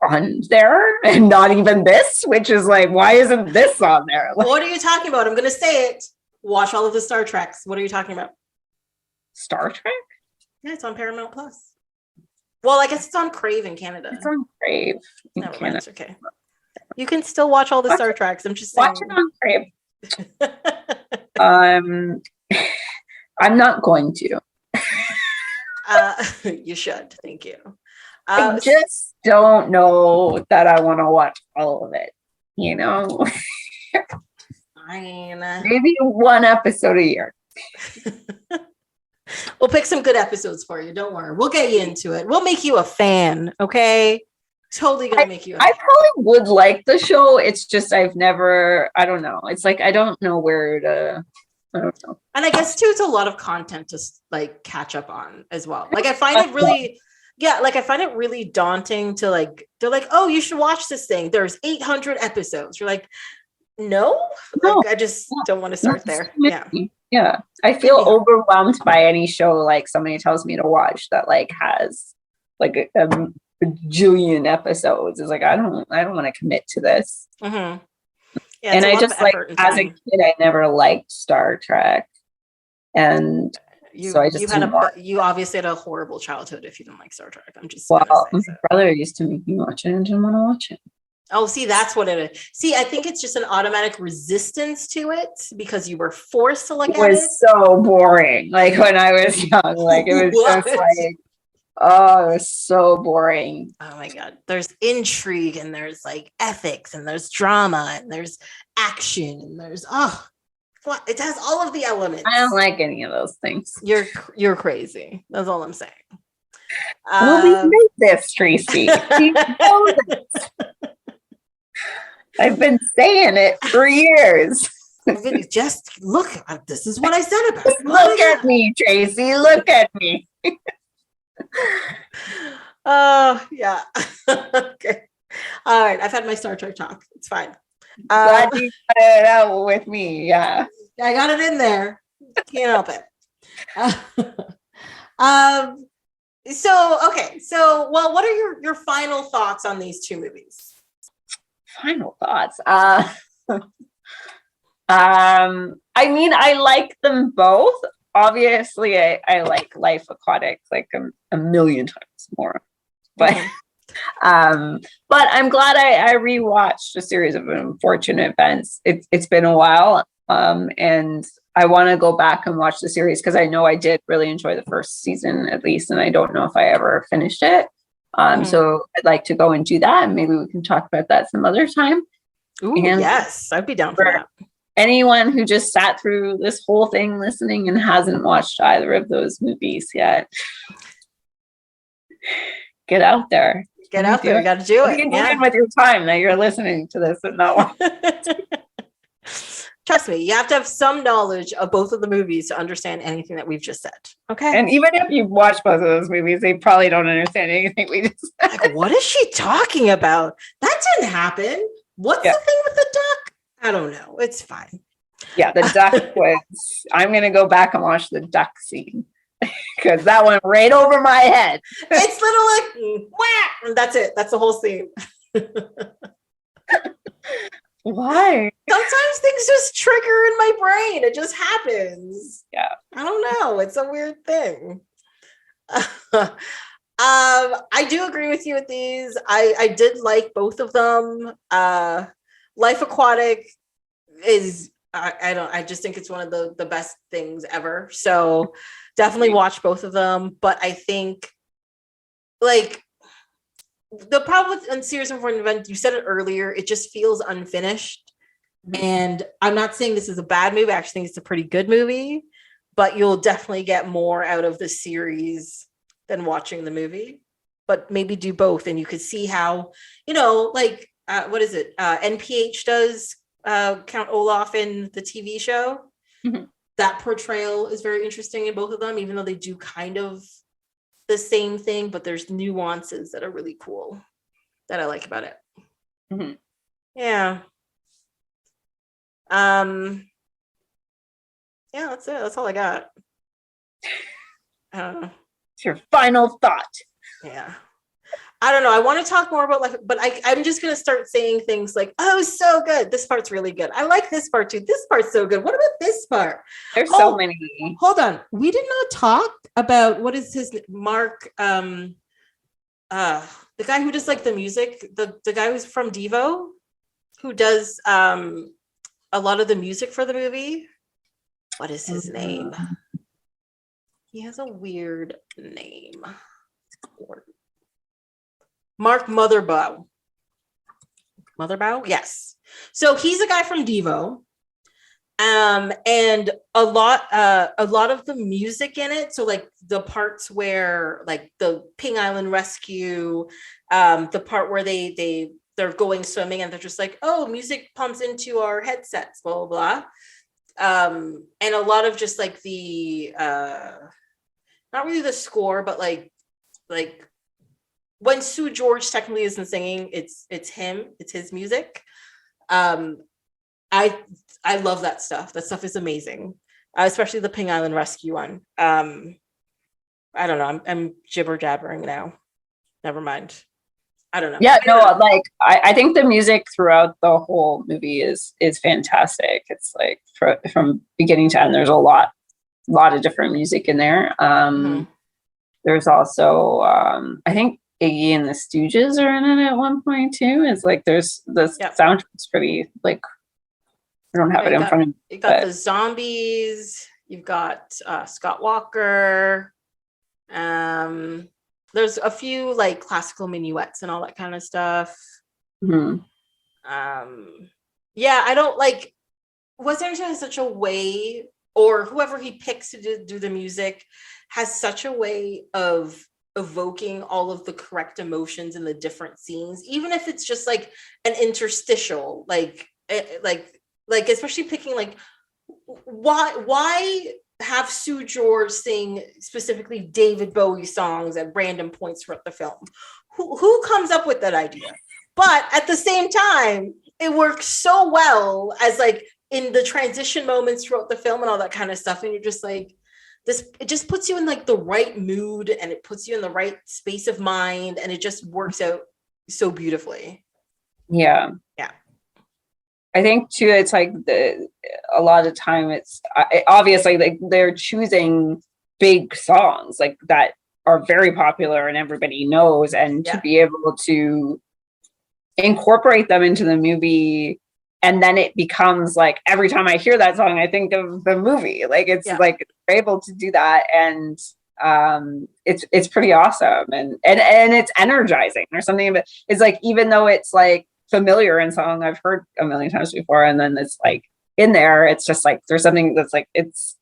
on there, and not even this, which is like, why isn't this on there? Like, what are you talking about? I'm gonna say it. Watch all of the Star Treks. What are you talking about? Star Trek? Yeah, it's on Paramount Plus. Well, I guess it's on Crave in Canada. It's on Crave in Canada. That's okay. You can still watch all the Star Treks. I'm just saying. Watch it on Crave. I'm not going to. You should. Thank you. I just don't know that I want to watch all of it. Fine. Maybe one episode a year. We'll pick some good episodes for you. Don't worry. We'll get you into it. We'll make you a fan. Okay. Totally gonna make you a fan. I probably would like the show. It's just I don't know. It's like I don't know where to. I don't know. And I guess too, it's a lot of content to like catch up on as well. Like I find it really, I find it really daunting to like, they're like, oh, you should watch this thing. There's 800 episodes. You're like, no, like, I just don't want to start there. Yeah. Yeah. I feel overwhelmed by any show like somebody tells me to watch that like has like a bajillion episodes. It's like I don't want to commit to this. Mm-hmm. Yeah, and I just like as a kid I never liked Star Trek. And you obviously had a horrible childhood if you didn't like Star Trek. I'm just my brother used to make me watch it and didn't want to watch it. Oh, see, that's what it is. See, I think it's just an automatic resistance to it because you were forced to look at it. It was so boring. Like when I was young, like it was just like, oh, it was so boring. Oh my God. There's intrigue and there's like ethics and there's drama and there's action and there's, it has all of the elements. I don't like any of those things. You're crazy. That's all I'm saying. Well, we made this, Tracy. You know this. I've been saying it for years. Just look, this is what I said about it. Look at me, Tracy. Look at me. Oh, yeah. Okay. All right. I've had my Star Trek talk. It's fine. Glad you got it out with me. Yeah. I got it in there. Can't help it. So, what are your final thoughts on these two movies? Final thoughts. I mean, I like them both. Obviously, I like Life Aquatic like a million times more. But but I'm glad I rewatched A Series of Unfortunate Events. It's been a while, and I want to go back and watch the series because I know I did really enjoy the first season at least, and I don't know if I ever finished it. So I'd like to go and do that, and maybe we can talk about that some other time. Ooh, yes, I'd be down for that. Anyone who just sat through this whole thing listening and hasn't watched either of those movies yet, get out there. Get out there. You got to do it. You can do it with your time that you're listening to this and not watching. Trust me, you have to have some knowledge of both of the movies to understand anything that we've just said. Okay. And even if you've watched both of those movies, they probably don't understand anything we just said. Like, what is she talking about? That didn't happen. What's the thing with the duck? I don't know. It's fine. Yeah, the duck was, I'm going to go back and watch the duck scene because that went right over my head. It's little like, wah! That's it. That's the whole scene. Why? Sometimes things just trigger in my brain. It just happens. Yeah. I don't know. It's a weird thing. I do agree with you with these. I did like both of them. Life Aquatic is I just think it's one of the best things ever. So definitely watch both of them. But I think like the problem with A Series of Unfortunate Events, you said it earlier, it just feels unfinished. And I'm not saying this is a bad movie. I actually think it's a pretty good movie, but you'll definitely get more out of the series than watching the movie. But maybe do both, and you could see how, like what is it? NPH does Count Olaf in the TV show. Mm-hmm. That portrayal is very interesting in both of them, even though they do kind of the same thing, but there's nuances that are really cool that I like about it. Mm-hmm. Yeah. Yeah, that's it. That's all I got. I don't know. It's your final thought. Yeah. I don't know. I want to talk more about life, but I'm just going to start saying things like, oh, so good. This part's really good. I like this part too. This part's so good. What about this part? There's so many. Hold on. We did not talk about, what is his Mark, the guy who does like the music, the guy who's from Defoe, who does a lot of the music for the movie. What is his name? He has a weird name. Mark Motherbow. Motherbow? Yes. So he's a guy from Devo. And a lot of the music in it, so like the parts where like the Ping Island Rescue, the part where they're going swimming and they're just like, oh, music pumps into our headsets, blah blah blah. And a lot of just like the not really the score, but like when Sue George technically isn't singing, it's his music. I love that stuff. That stuff is amazing, especially the Ping Island Rescue one. I don't know. I'm jibber jabbering now. Never mind. I don't know. Yeah, no, like I think the music throughout the whole movie is fantastic. It's like from beginning to end, there's a lot of different music in there. There's also I think Iggy and the Stooges are in it at one point too. It's like there's the soundtrack's pretty like. I don't have it in front of me. You got the Zombies. You've got Scott Walker. There's a few like classical minuets and all that kind of stuff. Mm-hmm. Yeah, I don't like. Wes Anderson has such a way, or whoever he picks to do the music has such a way of evoking all of the correct emotions in the different scenes, even if it's just like an interstitial, like especially picking like why have Sue George sing specifically David Bowie songs at random points throughout the film? Who comes up with that idea? But at the same time, it works so well as like in the transition moments throughout the film and all that kind of stuff. And you're just like, it just puts you in like the right mood and it puts you in the right space of mind. And it just works out so beautifully. Yeah. Yeah. I think too, it's like a lot of time it's obviously like they're choosing big songs like that are very popular and everybody knows, and to be able to incorporate them into the movie, and then it becomes like every time I hear that song I think of the movie. Like it's like they're able to do that, and it's pretty awesome, and it's energizing. There's something of it. It's like even though it's like familiar in song I've heard a million times before, and then it's like in there, it's just like there's something that's like it's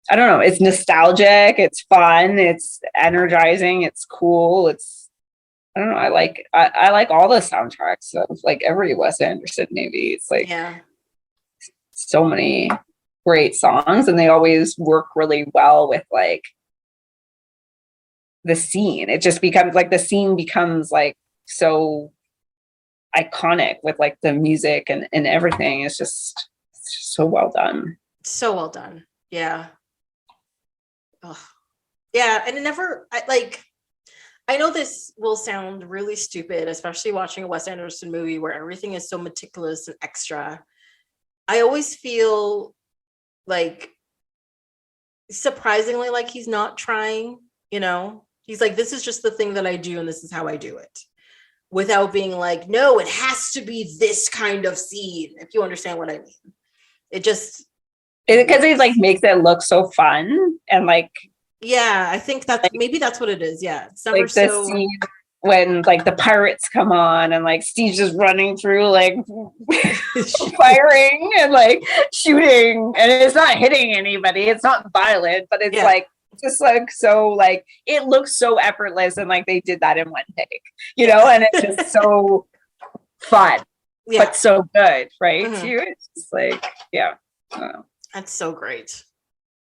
I don't know, it's nostalgic, it's fun, it's energizing, it's cool, it's I don't know, I like all the soundtracks of like every Wes Anderson movie. It's like so many great songs, and they always work really well with like the scene. It just becomes like the scene becomes like so iconic with like the music and everything. It's just so well done. So well done. Yeah. Ugh. Yeah. And it never, I know this will sound really stupid, especially watching a Wes Anderson movie where everything is so meticulous and extra. I always feel like surprisingly like he's not trying, you know? He's like, this is just the thing that I do and this is how I do it. Without being like, no, it has to be this kind of scene, if you understand what I mean. It just... Because it like makes it look so fun and like... Yeah, I think that's maybe that's what it is. Yeah. It's never like the scene when like the pirates come on and like Steve's just running through like firing and like shooting, and it's not hitting anybody. It's not violent, but it's like just like so like it looks so effortless, and like they did that in one take, you know, and it's just so fun, but so good, right? Too. It's just like that's so great.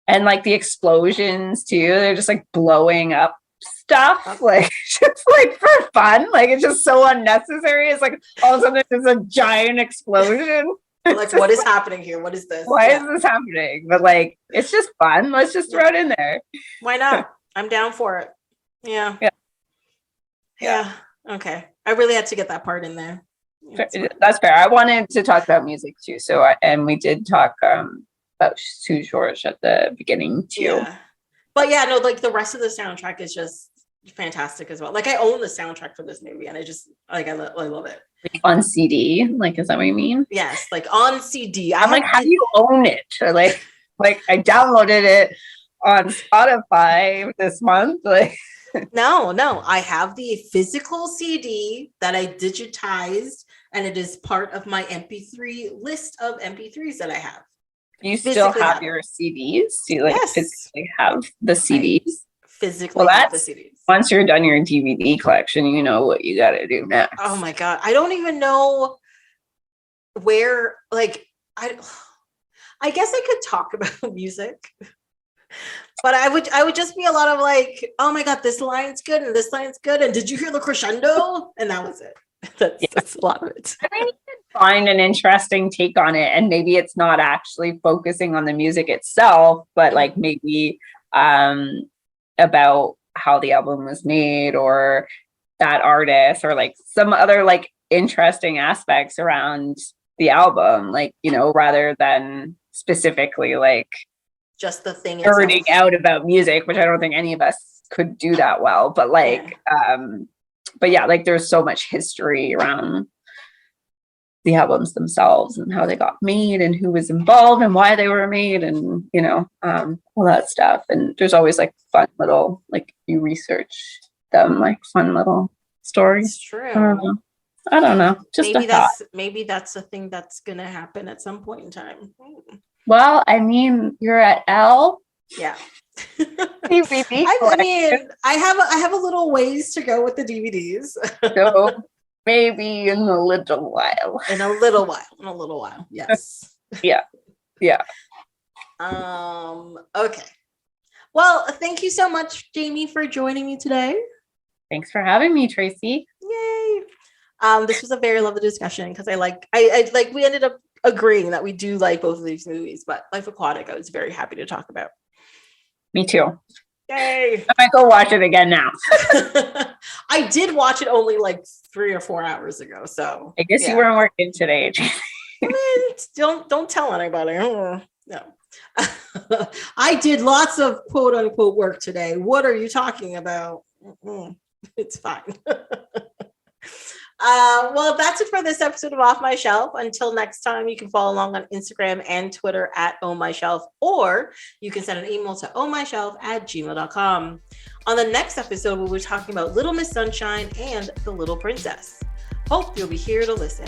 And like the explosions too, they're just like blowing up stuff, like just like for fun. Like it's just so unnecessary. It's like all of a sudden there's a giant explosion. Like what is happening here? What is this? Why is this happening? But like it's just fun. Let's just throw it in there. Why not? I'm down for it. Yeah. Okay. I really had to get that part in there. That's fair. I wanted to talk about music too. So and we did talk about Sue George at the beginning too. Yeah. But yeah, no, like the rest of the soundtrack is just fantastic as well. Like I own the soundtrack for this movie, and I just like I love it. On CD, like is that what you mean? Yes, like on CD. I'm like, how do you own it? Or like I downloaded it on Spotify this month. Like, no, I have the physical CD that I digitized, and it is part of my MP3 list of MP3s that I have. You still have your CDs? Do you physically have the CDs? Physically have the CDs. Once you're done your DVD collection, you know what you got to do next. Oh my God. I don't even know where, like, I guess I could talk about music, but I would just be a lot of like, oh my God, this line's good and this line's good. And did you hear the crescendo? And that was it. That's a lot of it. I mean, you can find an interesting take on it, and maybe it's not actually focusing on the music itself, but like maybe about how the album was made, or that artist, or like some other like interesting aspects around the album, like, you know, rather than specifically like just the thing nerding out about music, which I don't think any of us could do that well, but like but yeah, like there's so much history around the albums themselves and how they got made and who was involved and why they were made, and, you know, all that stuff. And there's always like fun little, like, you research them, like fun little stories. It's true. I don't know. Just maybe that's the thing that's gonna happen at some point in time. Well, I mean, you're at L. Yeah. DVD. I mean, I have a little ways to go with the DVDs. So maybe in a little while. In a little while. Yes. Yeah. Okay. Well, thank you so much, Jamie, for joining me today. Thanks for having me, Tracy. Yay. This was a very lovely discussion because I we ended up agreeing that we do like both of these movies, but Life Aquatic, I was very happy to talk about. Me too. Yay. I might go watch it again now. I did watch it only like 3 or 4 hours ago, so I guess you weren't working today. I mean, don't tell anybody. No. I did lots of quote unquote work today. What are you talking about? It's fine. Well, that's it for this episode of Off My Shelf. Until next time, you can follow along on Instagram and Twitter at ohmyshelf, or you can send an email to ohmyshelf@gmail.com. On the next episode, we'll be talking about Little Miss Sunshine and the Little Princess. Hope you'll be here to listen.